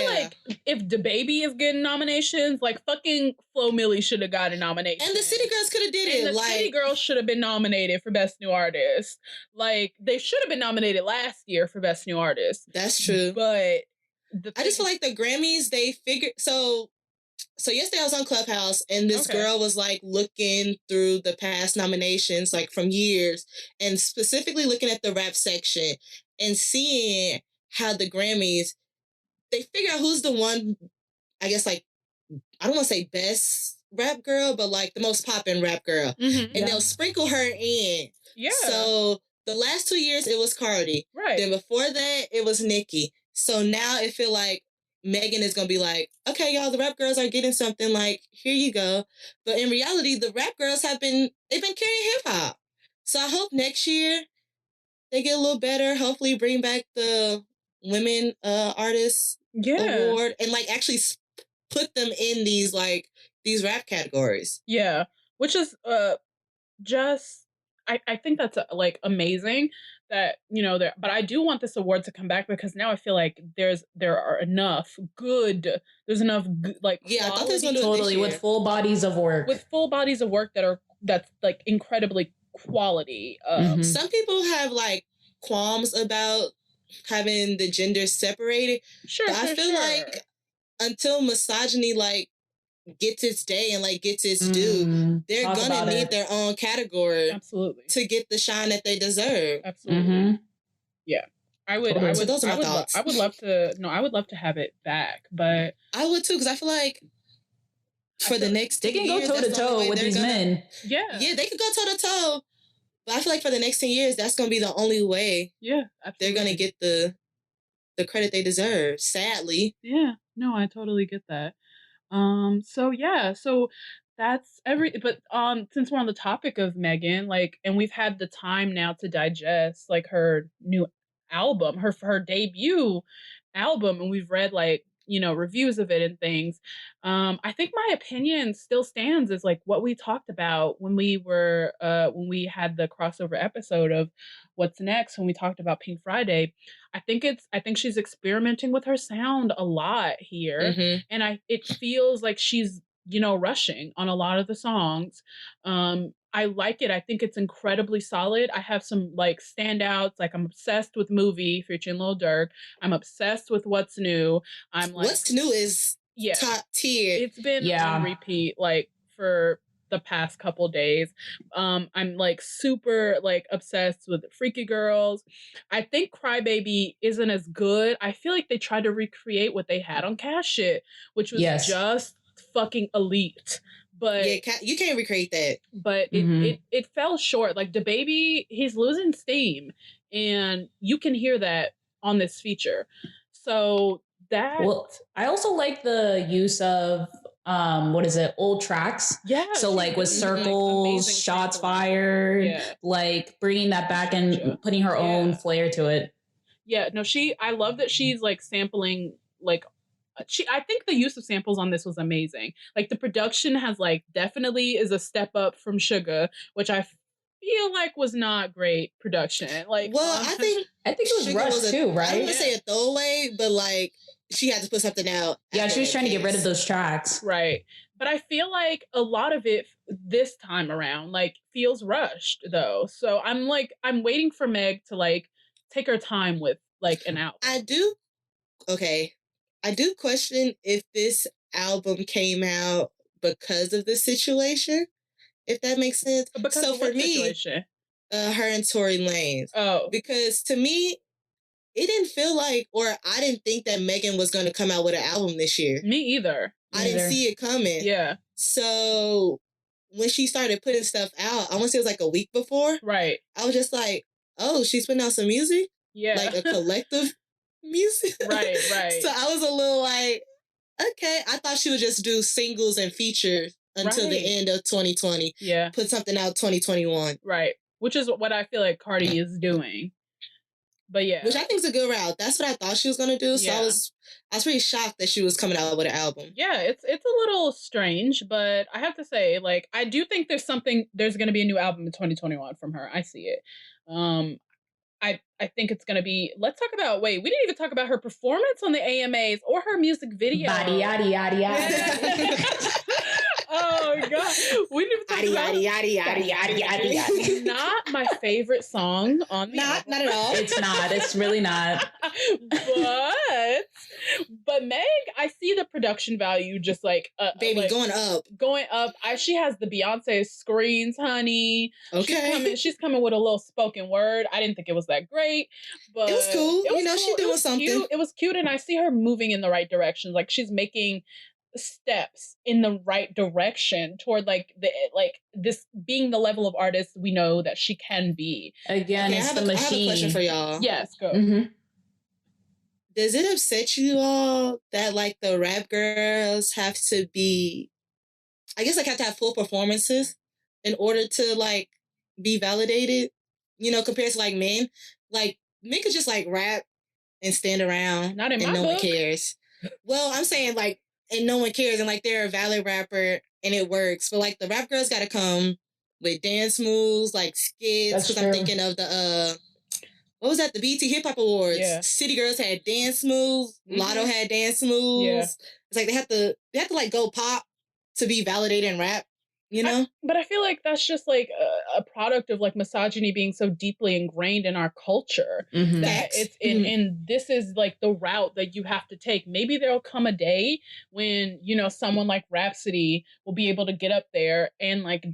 like if DaBaby is getting nominations, like fucking Flo Milli should have got a nomination. And the City Girls could have did it. And the City Girls should have been nominated for Best New Artist. Like they should have been nominated last year for Best New Artist. That's true. But I just feel like the Grammys, they figured So yesterday I was on Clubhouse and this girl was like looking through the past nominations like from years and specifically looking at the rap section and seeing how the Grammys, they figure out who's the one, I guess like, I don't want to say best rap girl, but like the most poppin' rap girl. Mm-hmm, and they'll sprinkle her in. Yeah. So the last 2 years it was Cardi. Right. Then before that it was Nicki. So now it feel like Megan is going to be like, okay, y'all, the rap girls are getting something, like, here you go. But in reality, the rap girls they've been carrying hip hop. So I hope next year they get a little better. Hopefully bring back the Women Artists Award and like actually put them in these rap categories. Yeah. Which is just, I think that's like amazing. That but I do want this award to come back because now I feel like there's enough good like I thought there's gonna totally with full bodies of work that's like incredibly quality. Some people have like qualms about having the genders separated. Sure, I feel like until misogyny like gets its day and like gets its due, they're gonna need their own category to get the shine that they deserve. Absolutely. Yeah. I would those are my thoughts. I would love to have it back, but I would too, because I feel like the next they can go toe to toe with these men. Yeah, they can go toe to toe. But I feel like for the next 10 years, that's gonna be the only way. Yeah, they're gonna get the credit they deserve. Sadly. Yeah. No, I totally get that. So that's but since we're on the topic of Megan, like, and we've had the time now to digest like her new album, her debut album, and we've read like reviews of it and things. I think my opinion still stands as like what we talked about when we had the crossover episode of What's Next, when we talked about Pink Friday. I think she's experimenting with her sound a lot here. Mm-hmm. And it feels like she's, rushing on a lot of the songs. I like it. I think it's incredibly solid. I have some like standouts. Like I'm obsessed with Movie featuring Lil Durk. I'm obsessed with What's New. I'm like What's New is top tier. It's been on repeat like for the past couple days. I'm like super like obsessed with Freaky Girls. I think Crybaby isn't as good. I feel like they tried to recreate what they had on Cash Shit, which was just fucking elite. But you can't recreate that. But it fell short. Like DaBaby, he's losing steam, and you can hear that on this feature. So that. Well, I also like the use of old tracks. Yeah. So like with circles, shots fired, like bringing that back and putting her own flair to it. Yeah. No, I love that she's like sampling like. I think the use of samples on this was amazing. Like the production has like definitely is a step up from Suga, which I feel like was not great production. Like, well, I think it was rushed too, right? I don't want to say a throwaway, but like she had to put something out. Yeah, she was trying to get rid of those tracks, right? But I feel like a lot of it this time around like feels rushed though. So I'm waiting for Meg to like take her time with like an album. I do question if this album came out because of the situation, if that makes sense. So for me, her and Tory Lanez. Oh. Because to me, it didn't feel like, or I didn't think that Megan was going to come out with an album this year. Me either. I didn't see it coming. Yeah. So when she started putting stuff out, I want to say it was like a week before. Right. I was just like, oh, she's putting out some music? Yeah. Like a collective music. Right. So I was a little like, okay. I thought she would just do singles and features until the end of 2020. Yeah. Put something out 2021. Right. Which is what I feel like Cardi is doing. But yeah. Which I think is a good route. That's what I thought she was going to do. So yeah. I was pretty shocked that she was coming out with an album. Yeah, it's a little strange, but I have to say, like, I do think there's going to be a new album in 2021 from her. I see it. I think it's going to be, we didn't even talk about her performance on the AMAs or her music video. Body, yada, yada, yada. Oh, God. We didn't even talk about yada, yada, yada, yada, yada. Not my favorite song on the album. Not at all. It's not. It's really not. But Meg, I see the production value just like... Baby, like, going up. She has the Beyonce screens, honey. Okay. She's coming with a little spoken word. I didn't think it was that great, but... It was cool. Cool. She's doing something. Cute. It was cute, and I see her moving in the right direction. Like, she's making steps in the right direction toward this being the level of artist we know that she can be. Again, it's the machine. I have a question for y'all. Yes, go. Mm-hmm. Does it upset you all that like the rap girls have to be, I guess, like have to have full performances in order to like be validated, compared to like men? Like men could just like rap and stand around. Not in my no book. One cares. Well, I'm saying like, and no one cares, and like they're a valid rapper and it works. But like the rap girls got to come with dance moves, like skits. Because I'm thinking of the what was that? The BET Hip Hop Awards. Yeah. City Girls had dance moves. Mm-hmm. Lotto had dance moves. Yeah. It's like they have to like go pop to be validated and rap. But I feel like that's just like a product of like misogyny being so deeply ingrained in our culture that it's and this is like the route that you have to take. Maybe there'll come a day when, someone like Rhapsody will be able to get up there and like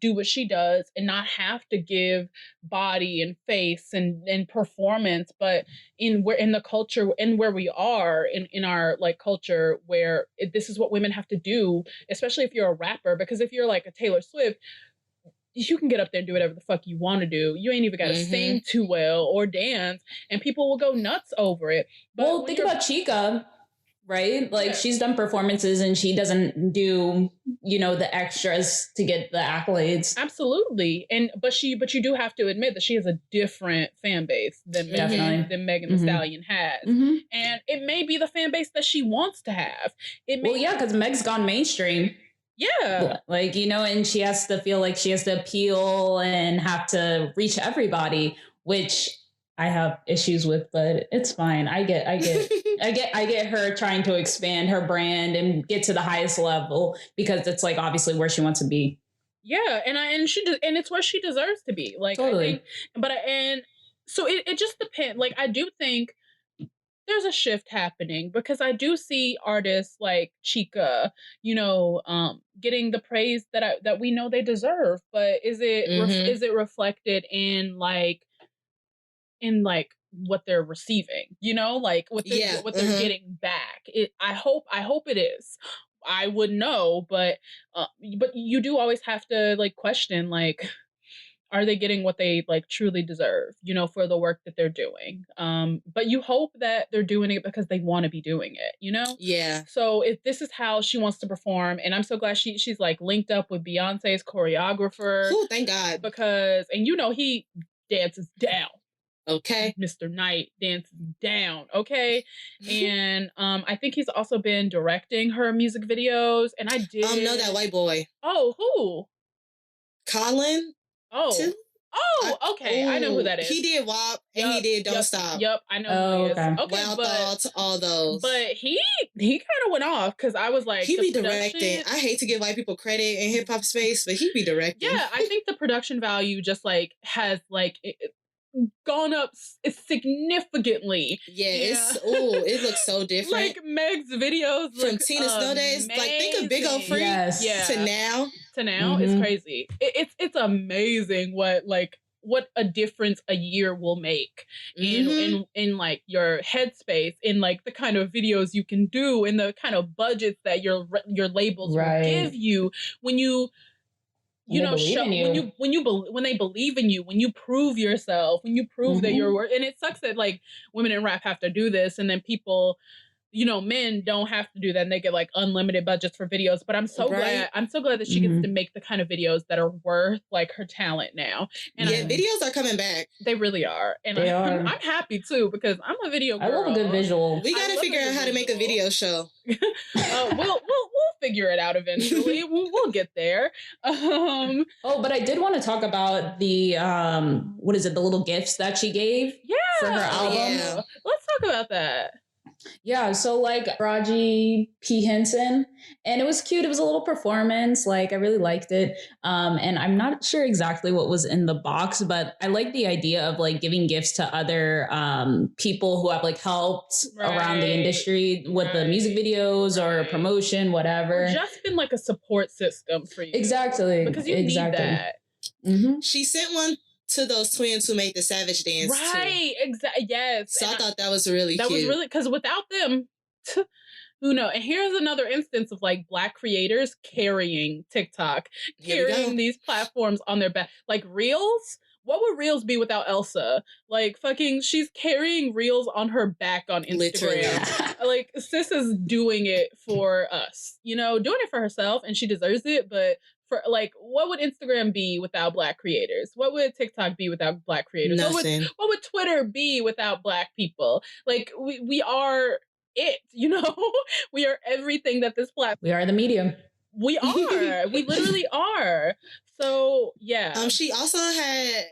do what she does and not have to give body and face and performance, but in the culture and where we are in our like culture where this is what women have to do, especially if you're a rapper, because if you're like a Taylor Swift, you can get up there and do whatever the fuck you want to do. You ain't even got to sing too well or dance, and people will go nuts over it. But think about Chica. right? Like Yeah. she's done performances and she doesn't do, you know, the extras to get the accolades. Absolutely. But you do have to admit that she has a different fan base than Megan Thee Stallion has. And it may be the fan base that she wants to have. Well, yeah, because Meg's gone mainstream. Yeah. Like, you know, and she has to feel like she has to appeal and have to reach everybody, which I have issues with, but it's fine. I get her trying to expand her brand and get to the highest level because it's like obviously where she wants to be. Yeah, and it's where she deserves to be. Like, totally. So it just depends. Like, I do think there's a shift happening because I do see artists like Chica, you know, getting the praise that we know they deserve. But is it reflected in what they're receiving? You know, like what they're getting back. I hope it is. I wouldn't know, but you do always have to like question like, are they getting what they like truly deserve, you know, for the work that they're doing? But you hope that they're doing it because they want to be doing it, you know? Yeah. So if this is how she wants to perform, and I'm so glad she's like linked up with Beyonce's choreographer. Oh, thank God. Because, and you know, he dances down. Okay. Mr. Knight dances down. Okay. And I think he's also been directing her music videos. And I did know that white boy. Oh, who? Colin. Oh. Oh, okay. I know who that is. He did WAP and he did Don't Stop. Yep, I know who he is. Okay, Wild Thoughts, all those. But he kind of went off because I was like, he be directing. I hate to give white people credit in hip hop space, but he be directing. Yeah, I think the production value just like has like gone up significantly. Yeah. It looks so different. Like Meg's videos from Tina Snow days. Like think of Big O Free to now. To now is crazy. It's amazing what a difference a year will make in like your headspace, in like the kind of videos you can do, and the kind of budgets that your labels will give you when you know, when they believe in you, when you prove yourself, when you prove that you're worth. And it sucks that like women in rap have to do this, and then people, you know, men don't have to do that, and they get like unlimited budgets for videos. But I'm so glad that she gets to make the kind of videos that are worth like her talent now. And videos are coming back. They really are, and I'm happy too because I'm a video girl. I love a good visual. We got to figure out how to make a video show. We'll figure it out eventually. We'll get there. But I did want to talk about the what is it? The little gifts that she gave for her album. Yeah. Let's talk about that. Yeah, so like Raji P. Henson, and it was cute. It was a little performance. Like I really liked it. And I'm not sure exactly what was in the box, but I like the idea of like giving gifts to other people who have like helped around the industry with the music videos or promotion, whatever. Or just been like a support system for you. Exactly. Because you need that. She sent one to those twins who made the Savage dance. Right, exactly. Yes. So I thought that was really cute. That was really, because without them, who knows? And here's another instance of like Black creators carrying TikTok, carrying these platforms on their back. Like Reels. What would Reels be without Elsa? Like fucking, she's carrying Reels on her back on Instagram. Like sis is doing it for us, you know, doing it for herself, and she deserves it. But for like, what would Instagram be without Black creators? What would TikTok be without Black creators? Nothing. What would Twitter be without Black people? Like we are it, you know. We are everything that this platform. We are the medium. We are. We literally are. So yeah. She also had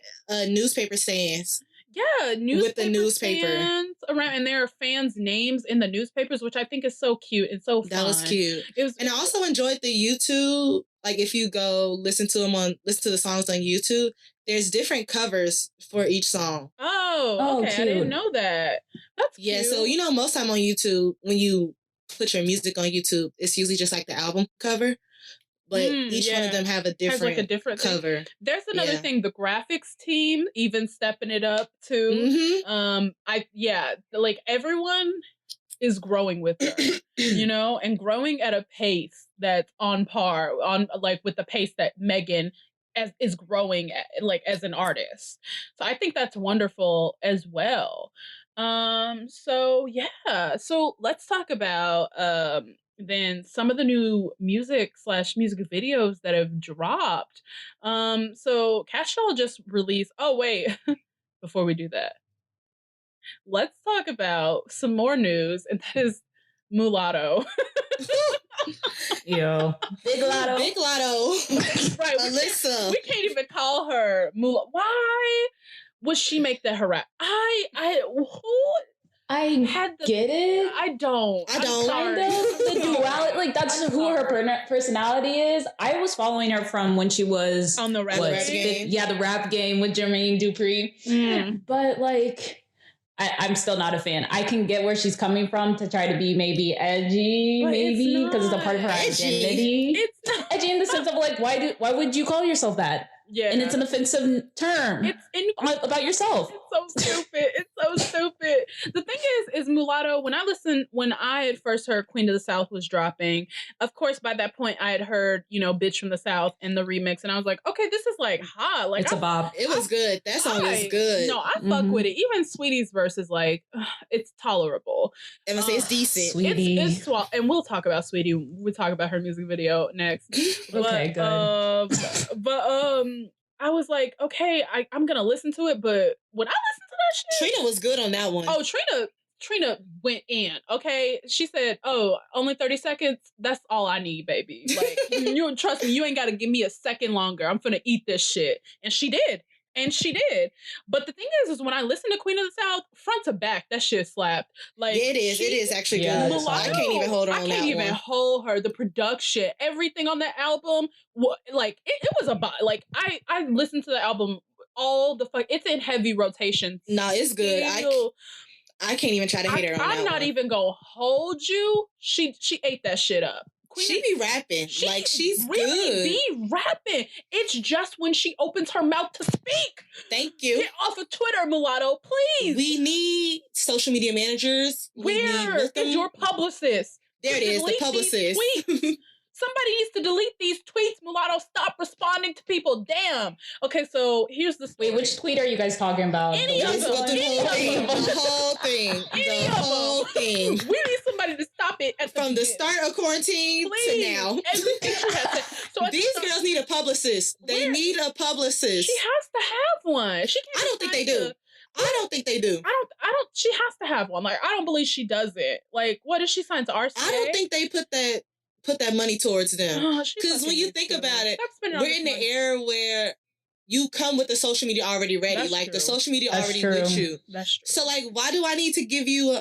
newspaper stands. Yeah, with the newspaper around, and there are fans' names in the newspapers, which I think is so cute and so fun. That was cute. And I also enjoyed the YouTube. Like if you go listen to the songs on YouTube, there's different covers for each song. Oh, okay. Cute. I didn't know that. That's cute. Yeah. So you know, most time on YouTube, when you put your music on YouTube, it's usually just like the album cover. But each one of them have a different cover. Thing. There's another thing, the graphics team even stepping it up too. Like everyone is growing with her, you know, and growing at a pace that's on par with the pace that Megan is growing at, like as an artist. So I think that's wonderful as well. So yeah. So let's talk about then some of the new music videos that have dropped. So Cash Doll just released. Oh wait, before we do that, let's talk about some more news, and that is Mulatto. Yo, Big Lotto. Big Lotto. Right, Alyssa. We can't even call her Mulatto. Why would she make that her rap? I get it. I don't. Kind of the duality, like that's who her personality is. I was following her from when she was on the rap game. The rap game with Jermaine Dupri. But like, I'm still not a fan. I can get where she's coming from to try to be maybe edgy, but maybe because it's a part of her identity. It's not edgy in the sense of like, why would you call yourself that? Yeah, and it's an offensive term. It's about yourself. It's so stupid. It's so stupid. The thing is Mulatto. When I had first heard Queen of the South was dropping, of course by that point I had heard Bitch from the South and the remix, and I was like, okay, this is like hot. Like it's a bop. It was good. That song was good. No, I fuck with it. Even Sweetie's verse is like, it's tolerable. I'm gonna say it's decent. Sweetie, and we'll talk about Sweetie. We'll talk about her music video next. Okay, good. But I was like, okay, I'm gonna listen to it, but when I listened to that shit, Trina was good on that one. Oh, Trina went in. Okay, she said, "Oh, only 30 seconds. That's all I need, baby. Like, you trust me. You ain't got to give me a second longer. I'm finna eat this shit." And she did. But the thing is when I listen to Queen of the South, front to back, that shit slapped. Like, yeah, it is. It is actually good. Mulatto, I can't even hold her on that one. I can't even hold her. The production, everything on that album, like it was like I listened to the album all the fuck. It's in heavy rotation. No, it's good. I can't even try to hit her on that one. I'm not even gonna hold you. She ate that shit up. She be rapping. She's really good. Be rapping. It's just when she opens her mouth to speak. Thank you. Get off of Twitter, Mulatto, please. We need social media managers. Where is your publicist? There it is, the publicist. Somebody needs to delete these tweets, Mulatto. Stop responding to people. Damn. Okay, so here's the story. Wait, which tweet are you guys talking about? Any of them. The whole thing. The whole thing. We need somebody to stop it from the start of quarantine to now. Everything she has to. So these girls need a publicist. They need a publicist. She has to have one. I don't think they do. I don't think they do. I don't. She has to have one. Like, I don't believe she does it. Like, what is she signed to RCA? I don't think they put that money towards them. Because when you think about it, we're in the era where you come with the social media already ready. That's like true. The social media already with you. That's true. So like, why do I need to give you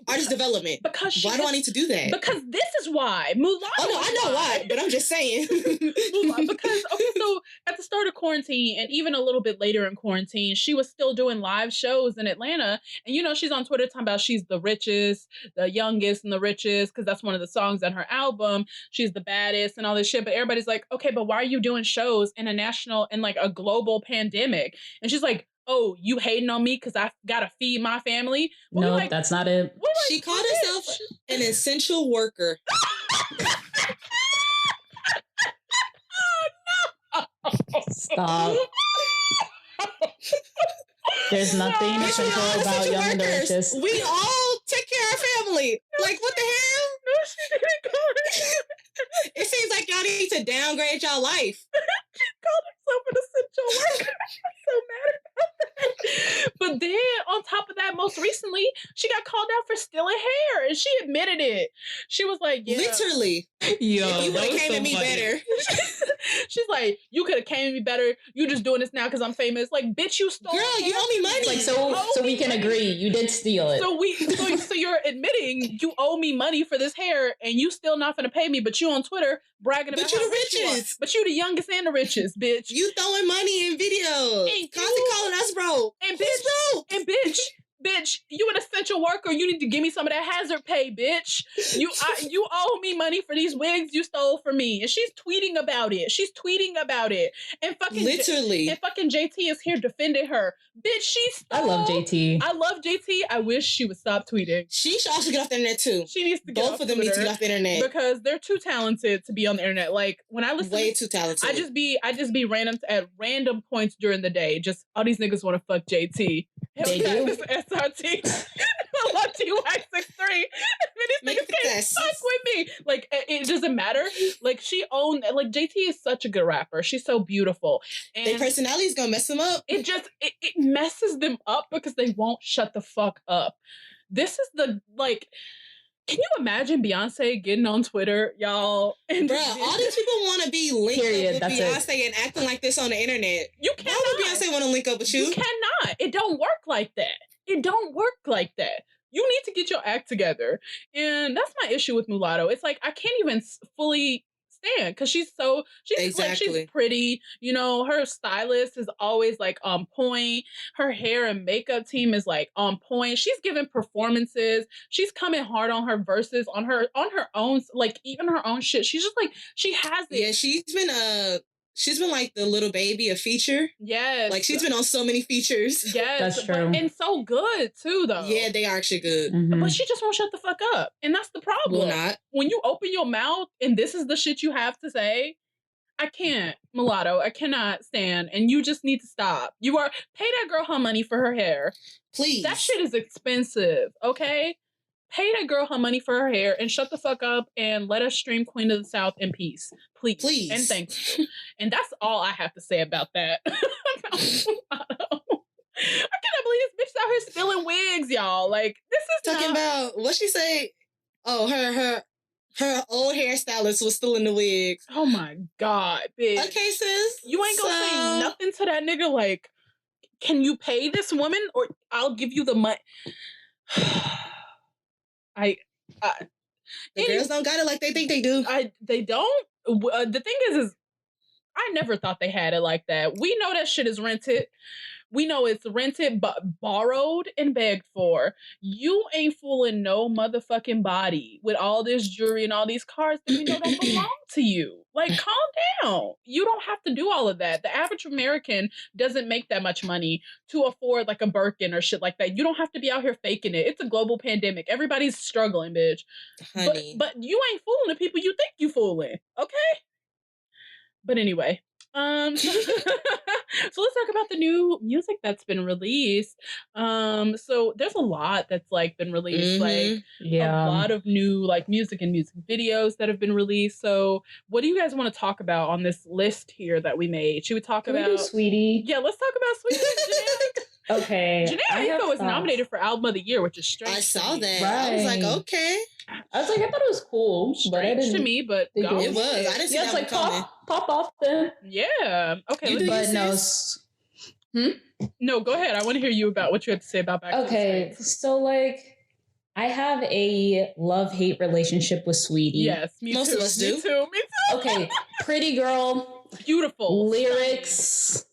artist development? Why do I need to do that? Because this is why. Mulatto. Oh no, I know why, but I'm just saying. Because so at the start of quarantine and even a little bit later in quarantine, she was still doing live shows in Atlanta. And she's on Twitter talking about she's the richest, the youngest and the richest, because that's one of the songs on her album. She's the baddest and all this shit. But everybody's like, okay, but why are you doing shows in a national and like a global pandemic? And she's like, oh, you hating on me because I gotta feed my family? No, that's not it. She called herself an essential worker. Stop. There's nothing essential about young and the richest. We all take care of our family. Like, what the hell? No, she didn't call it. It seems like y'all need to downgrade y'all life. She called herself an essential worker. I'm so mad about that. But then, on top of that, most recently, she got called out for stealing hair, and she admitted it. She was like, yeah. Literally. Yo, you would have came at me better. She's like, you could have came at me better. You just doing this now because I'm famous. Like, bitch, you stole. Girl, you owe me money. Like, so we can agree. You did steal it. So you're admitting you owe me money for this hair, and you still not gonna pay me, but you on Twitter bragging about but you the richest. But you the youngest and the richest, bitch. You throwing money in videos. Constantly calling us bro. And bitch, you an essential worker. You need to give me some of that hazard pay, bitch. You owe me money for these wigs you stole from me. And she's tweeting about it. And fucking literally. And fucking JT is here defending her. Bitch, she stole. I love JT. I wish she would stop tweeting. She should also get off the internet too. She needs to get Both of them need to get off the internet. Because they're too talented to be on the internet. Like, when I listen, way too talented. I just be random at random points during the day. Just all these niggas want to fuck JT. They do. XRT. LTY63. And these niggas can't fuck with me. Like, it doesn't matter. Like, she owned, like, JT is such a good rapper. She's so beautiful. And their personality is gonna mess them up. It just, it messes them up because they won't shut the fuck up. This is the, like, can you imagine Beyonce getting on Twitter, y'all? And bruh, all these people want to be linked up with Beyonce and acting like this on the internet. You cannot. Why would Beyonce want to link up with you? You cannot. It don't work like that. It don't work like that. You need to get your act together. And that's my issue with Mulatto. It's like, I can't even fully stand because she's exactly. like, she's pretty. You know, her stylist is always like on point. Her hair and makeup team is like on point. She's giving performances. She's coming hard on her verses, on her own, like even her own shit. She's just like, she has it. Yeah, she's been like the little baby, a feature. Yes. Like, she's been on so many features. Yes. That's true. And so good, too, though. Yeah, they are actually good. Mm-hmm. But she just won't shut the fuck up. And that's the problem. Will not. When you open your mouth and this is the shit you have to say, I can't, Mulatto. I cannot stand. And you just need to stop. Pay that girl her money for her hair. Please. That shit is expensive, okay? Pay that girl her money for her hair and shut the fuck up and let us stream Queen of the South in peace. Please. Please. And thank you. And that's all I have to say about that. I cannot believe this bitch out here spilling wigs, y'all. Like, this is talking about, what she say? Oh, her old hairstylist was still in the wigs. Oh my God, bitch. Okay, sis. You ain't gonna say nothing to that nigga like, can you pay this woman or I'll give you the money. The girls don't got it like they think they do. They don't. The thing is I never thought they had it like that. We know that shit is rented. We know it's rented, but borrowed and begged for. You ain't fooling no motherfucking body with all this jewelry and all these cars that we know don't belong to you. Like, calm down. You don't have to do all of that. The average American doesn't make that much money to afford like a Birkin or shit like that. You don't have to be out here faking it. It's a global pandemic. Everybody's struggling, bitch. Honey. But you ain't fooling the people you think you fooling, okay? But anyway, so let's talk about the new music that's been released. So there's a lot that's like been released, like a lot of new like music and music videos that have been released. So what do you guys want to talk about on this list here that we made? Should we talk about we do Sweetie? Yeah, let's talk about Sweetie. Okay. Janae Aiko was nominated for Album of the Year, which is strange. I saw that. Right. I was like, okay. I was like, I thought it was cool. Strange to me, but it was. I didn't see that one coming. Pop off then. Yeah. Okay. No, go ahead. I want to hear you about what you had to say about Back to the States. So like, I have a love-hate relationship with Sweetie. Yes, Most of us do. Me too. Okay, pretty girl. Beautiful. Lyrics.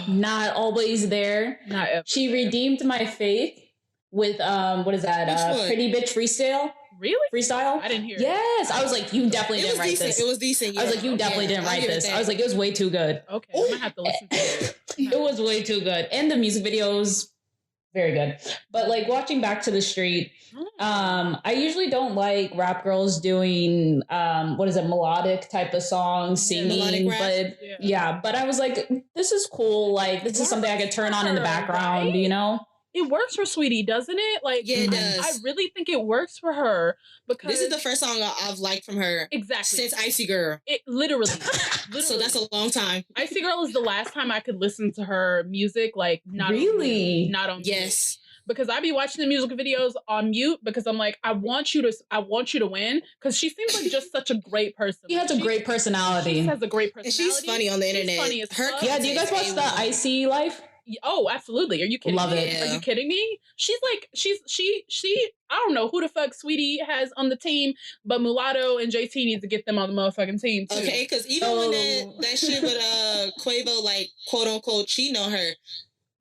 Not always there. Not ever. She redeemed my faith with what is that? Pretty Bitch Freestyle. Really? Freestyle? I didn't hear Yes. I was like, you definitely didn't write this. It was decent. Yeah. I was like, you definitely didn't write this. I was like, it was way too good. Okay, I'm gonna have to listen to it. It was way too good. And the music videos, very good. But like watching Back to the Street, I usually don't like rap girls doing melodic type of songs, singing. But but I was like, this is cool. Like, this is something I could turn on in the background, right? You know? It works for Sweetie, doesn't it? Like, yeah, it does. I really think it works for her because this is the first song I've liked from her. Exactly. Since Icy Girl. It literally. So that's a long time. Icy Girl is the last time I could listen to her music, like, not on mute. Yes. Because I be watching the music videos on mute because I'm like, I want you to win because she seems like just such a great person. She has a great personality. She has a great personality. And she's funny on the internet. Funny as fuck. Yeah, do you guys watch the Icy Life? Oh, absolutely. Are you kidding me? Love it. Are you kidding me? She's like, she, I don't know who the fuck Sweetie has on the team, but Mulatto and JT need to get them on the motherfucking team too. Okay, because even when that shit with Quavo, like, quote unquote, cheating on her,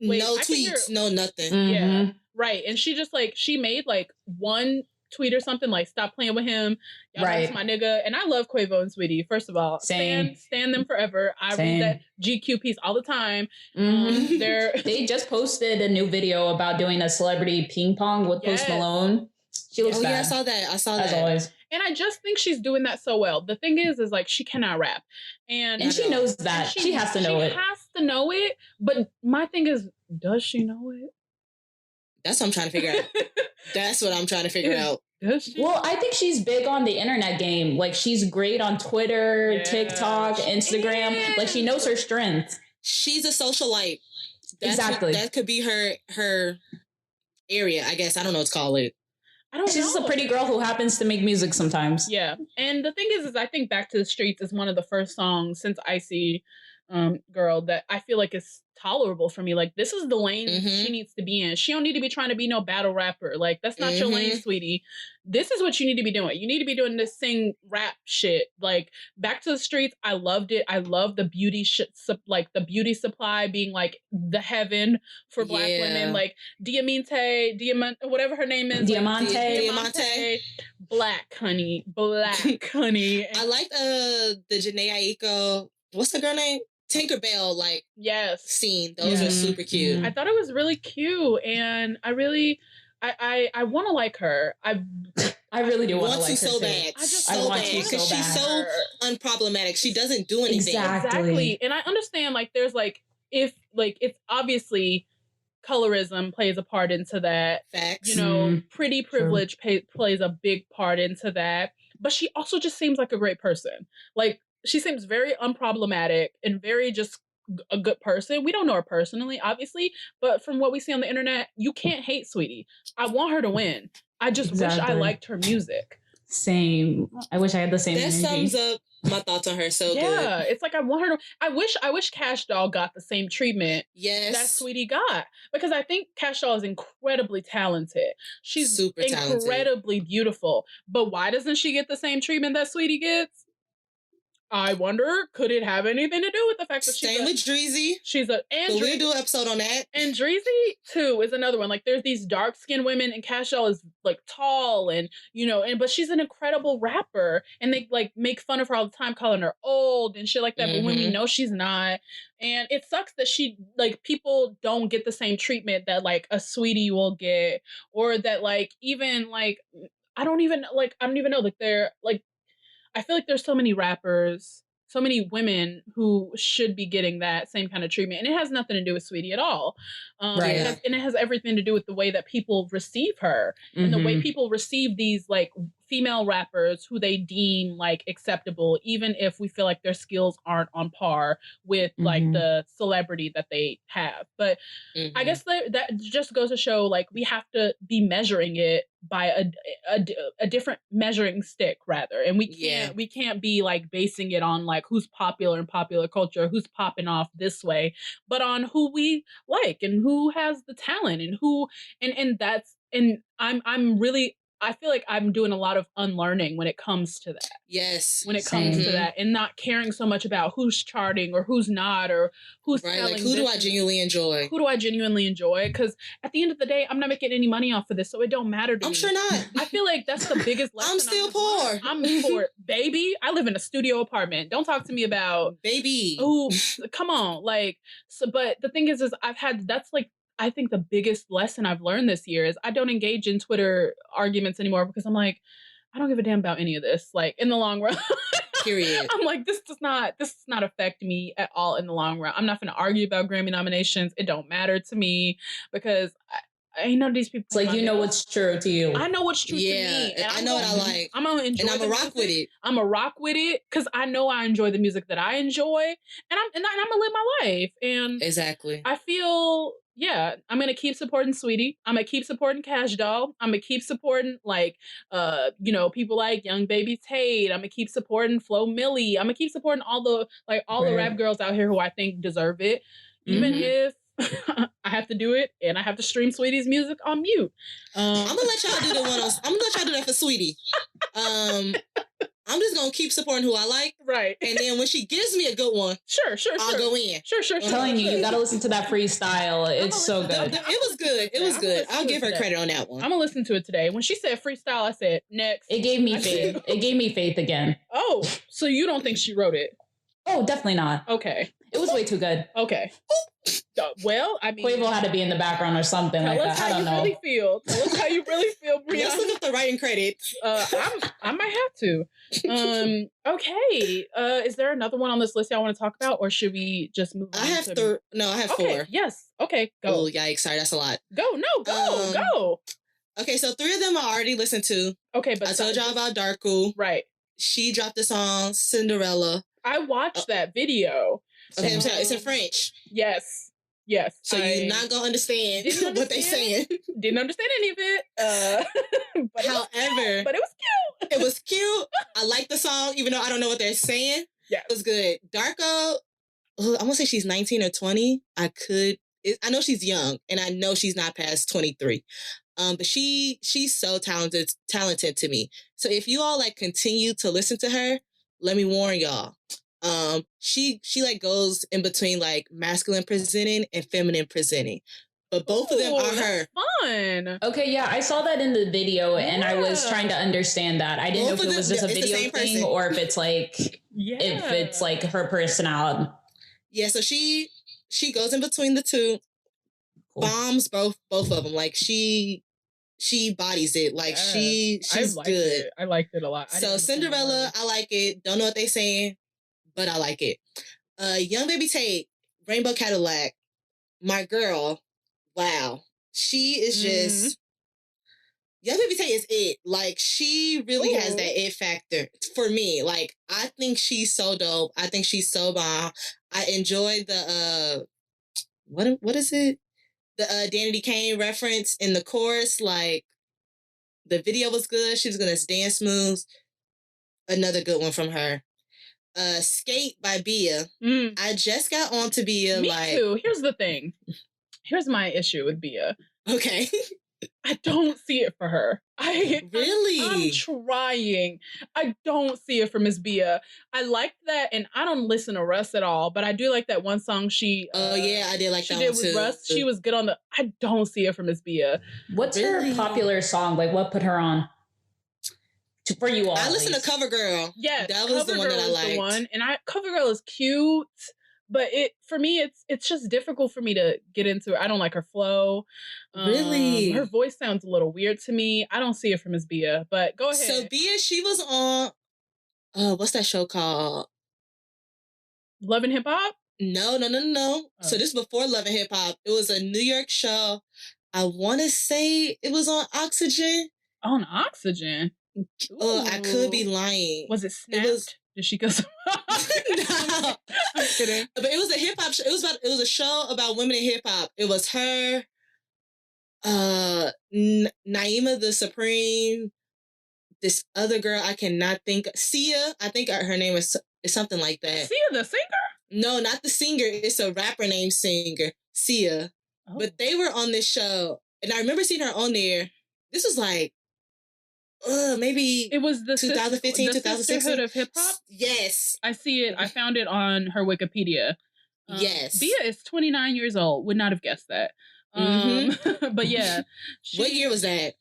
no tweets, no nothing. Mm-hmm. Yeah, right. And she just like, she made like one tweet or something like, stop playing with him. Y'all know it's my nigga. And I love Quavo and Sweetie. First of all, stand them forever. I read that GQ piece all the time. Mm-hmm. They just posted a new video about doing a celebrity ping pong with Post Malone. She looks bad. Yeah, I saw that. As always. And I just think she's doing that so well. The thing is like, she cannot rap. And she knows that. She has to know it. She has to know it. But my thing is, does she know it? That's what I'm trying to figure out. That's what I'm trying to figure out. Well, I think she's big on the internet game. Like, she's great on Twitter, TikTok, Instagram. Like, she knows her strength. She's a socialite. Exactly. That could be her area, I guess. I don't know what to call it. She's just a pretty girl who happens to make music sometimes. Yeah. And the thing is I think Back to the Streets is one of the first songs since Icy Girl that I feel like is tolerable for me. Like, this is the lane she needs to be in. She don't need to be trying to be no battle rapper. Like, that's not your lane, sweetie. This is what you need to be doing. You need to be doing this sing rap shit. Like, Back to the Streets, I loved it. I love the beauty shit, like the beauty supply being like the heaven for Black women. Like Diamante, whatever her name is. Diamante. Black honey. Honey. I like the Janae Aiko. What's the girl name? Tinkerbell, like, scene. Those are super cute. I thought it was really cute, and I really, I want to like her. I really do want to like her so bad. I want to because she's so unproblematic. She doesn't do anything. Exactly. And I understand, like, there's like, if like, it's obviously colorism plays a part into that. Facts. You know, pretty privilege plays a big part into that. But she also just seems like a great person. Like, she seems very unproblematic and very just a good person. We don't know her personally, obviously, but from what we see on the internet, you can't hate Sweetie. I want her to win. I just wish I liked her music. Same. I wish I had the same energy. That sums up my thoughts on her so good. Yeah, it's like I want her to. I wish Cash Doll got the same treatment that Sweetie got, because I think Cash Doll is incredibly talented. She's super incredibly beautiful. But why doesn't she get the same treatment that Sweetie gets? I wonder, could it have anything to do with the fact that she's with Dreezy? We'll do an episode on that. And Dreezy too is another one. Like, there's these dark skinned women, and Cash Doll is like tall, and but she's an incredible rapper, and they like make fun of her all the time, calling her old and shit like that. But when we know she's not, and it sucks that she like people don't get the same treatment that like a Sweetie will get, or that like even like I don't even know like they're like. I feel like there's so many rappers, so many women who should be getting that same kind of treatment. And it has nothing to do with Sweetie at all. It has everything to do with the way that people receive her and the way people receive these like female rappers who they deem like acceptable, even if we feel like their skills aren't on par with like the celebrity that they have. But I guess that just goes to show like we have to be measuring it by a different measuring stick rather. And we can't be like basing it on like who's popular in popular culture, who's popping off this way, but on who we like and who has the talent and who I feel like I'm doing a lot of unlearning when it comes to that. Yes. When it comes to that, and not caring so much about who's charting or who's not, or who's selling. Like, who do I genuinely enjoy? Who do I genuinely enjoy? Because at the end of the day, I'm not making any money off of this, so it don't matter to me. I'm sure not. I feel like that's the biggest lesson. I'm still poor. I'm poor. Baby, I live in a studio apartment. Don't talk to me about... Baby. Oh, come on. Like, so, but the thing is that's like, I think the biggest lesson I've learned this year is I don't engage in Twitter arguments anymore, because I'm like, I don't give a damn about any of this. Like, in the long run, period. I'm like, this does not affect me at all in the long run. I'm not going to argue about Grammy nominations. It don't matter to me, because I know these people. It's like, you know what's true to you. I know what's true to me. And I know what I like. I'm going to enjoy it. And I'm going to rock with it. I'm going to rock with it because I know I enjoy the music that I enjoy. And I'm going to live my life. And exactly. I feel... Yeah, I'm going to keep supporting Sweetie. I'm going to keep supporting Cash Doll. I'm going to keep supporting, like, people like Young Baby Tate. I'm going to keep supporting Flo Milli. I'm going to keep supporting all the rap girls out here who I think deserve it. Even if I have to do it and I have to stream Sweetie's music on mute. I'm going to let y'all do I'm going to let y'all do that for Sweetie. I'm just going to keep supporting who I like. Right. And then when she gives me a good one, I'll go in. Sure. I'm telling you, you got to listen to that freestyle. It's so good. It was good. It was good. I'll give her credit on that one. I'm going to listen to it today. When she said freestyle, I said, next. It gave me faith. It gave me faith again. Oh, so you don't think she wrote it? Oh, definitely not. Okay. It was way too good. Okay. Well, I mean, Quavo had to be in the background or something like that. I don't know. Really feel. Tell us how you really feel, Brianna. Let's look up the writing credits. I might have to. Okay. Is there another one on this list y'all want to talk about, or should we just move on? I have four. Yes. Okay. Go. Oh, yikes! Sorry, that's a lot. Go. No. Go. Okay, so 3 of them I already listened to. Okay, but I told y'all about Darku. Right. She dropped the song Cinderella. I watched that video. Okay, it's in French. Yes. So you're not gonna understand what they're saying. Didn't understand any of it. However, but it was cute. It was cute. I like the song, even though I don't know what they're saying. Yeah, it was good. Darko, I want to say she's 19 or 20. I know she's young, and I know she's not past 23. But she's so talented to me. So if you all like continue to listen to her, let me warn y'all. She like goes in between like masculine presenting and feminine presenting, but both of them are her. Fun. Okay, yeah, I saw that in the video, and I was trying to understand that. I didn't know if it was just a video thing or if it's like if it's like her personality. Yeah, so she goes in between the two, bombs both of them. Like she bodies it. Like she's good. It. I liked it a lot. So Cinderella, I like it. Don't know what they saying, but I like it. Young Baby Tate, Rainbow Cadillac, my girl. Wow, she is just. Young Baby Tate is it. Like she really has that it factor for me. Like I think she's so dope. I think she's so bomb. I enjoyed the what is it? The Danity Kane reference in the chorus. Like the video was good. She was gonna dance moves. Another good one from her. Skate by Bia. I just got on to Bia. Me too. Here's the thing. Here's my issue with Bia. Okay. I don't see it for her. Really? I'm trying. I don't see it for Miss Bia. I like that, and I don't listen to Russ at all, but I do like that one song she. Oh yeah, I did like that one too. She did with Russ. She was good on the. I don't see it for Miss Bia. What's her popular song? Like, what put her on? For you all, I listened to Cover Girl. Yeah, that was the one that I liked. And Cover Girl is cute. But for me, it's just difficult for me to get into it. I don't like her flow. Really? Her voice sounds a little weird to me. I don't see it from Miss Bia, but go ahead. So Bia, she was on, what's that show called? Love and Hip Hop? No. Oh. So this is before Love and Hip Hop. It was a New York show. I want to say it was on Oxygen. On Oxygen? Oh, I could be lying. Was it Snapped? Did she go? No, I'm kidding. But it was a hip hop show. It was a show about women in hip hop. It was her, Naima the Supreme, this other girl I cannot think. Sia, I think her name is something like that. Sia the singer? No, not the singer. It's a rapper named Sia. Oh. But they were on this show, and I remember seeing her on there. This was like. Maybe it was the 2015, 2016. Sisterhood of Hip Hop? Yes. I see it. I found it on her Wikipedia. Yes. Bia is 29 years old. Would not have guessed that. But yeah. What year was that?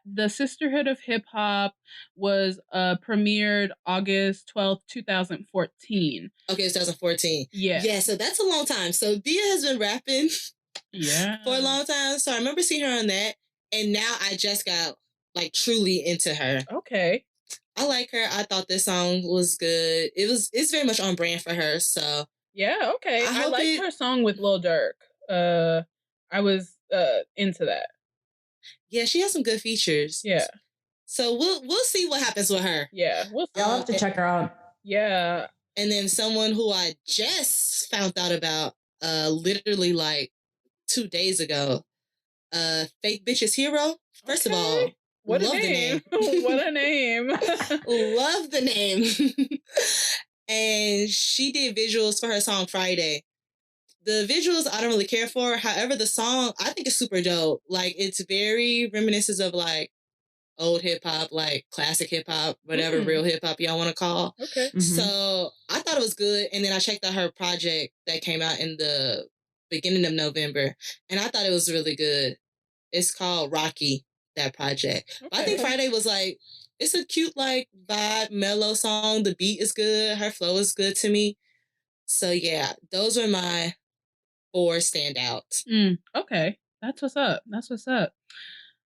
The Sisterhood of Hip Hop was premiered August 12th, 2014. Okay, it's 2014. Yeah. Yeah, so that's a long time. So Bia has been rapping for a long time. So I remember seeing her on that. And now I just got like truly into her. Okay. I like her. I thought this song was good. It's very much on brand for her. So yeah, okay. I liked her song with Lil Durk. I was into that. Yeah, she has some good features. Yeah. So we'll see what happens with her. Yeah, we'll see. I'll have to check her out. Yeah. And then someone who I just found out about literally like 2 days ago. Fake Bitches Hero. First of all, what a name. What a name. Love the name. And she did visuals for her song Friday. The visuals I don't really care for. However, the song I think is super dope. Like it's very reminiscent of like old hip hop, like classic hip hop, whatever real hip hop y'all want to call. Okay. Mm-hmm. So I thought it was good. And then I checked out her project that came out in the beginning of November. And I thought it was really good. It's called Rocky, that project. Okay. I think Friday was like, it's a cute, like, vibe, mellow song. The beat is good. Her flow is good to me. So, yeah, those are my or stand out. Okay. That's what's up. That's what's up.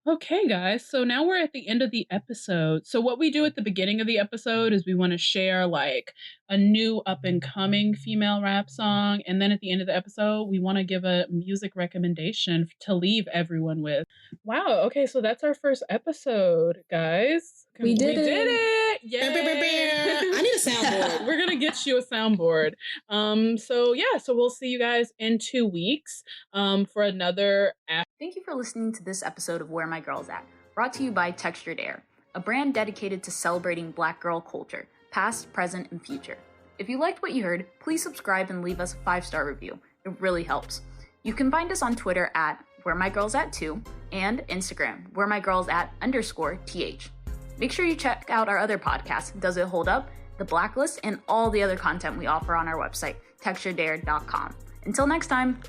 Okay, guys. So now we're at the end of the episode. So what we do at the beginning of the episode is we want to share like a new up and coming female rap song. And then at the end of the episode, we want to give a music recommendation to leave everyone with. Wow. Okay. So that's our first episode, guys. We did it. Yay. I need a soundboard. We're going to get you a soundboard. So we'll see you guys in 2 weeks for another. Thank you for listening to this episode of Where My Girl's At, brought to you by Textured Heir, a brand dedicated to celebrating Black girl culture, past, present, and future. If you liked what you heard, please subscribe and leave us a 5-star review. It really helps. You can find us on Twitter at WhereMyGirlsAt2 and Instagram, WhereMyGirlsAt_TH. Make sure you check out our other podcasts, Does It Hold Up?, The Blacklist, and all the other content we offer on our website, texturedheir.com. Until next time.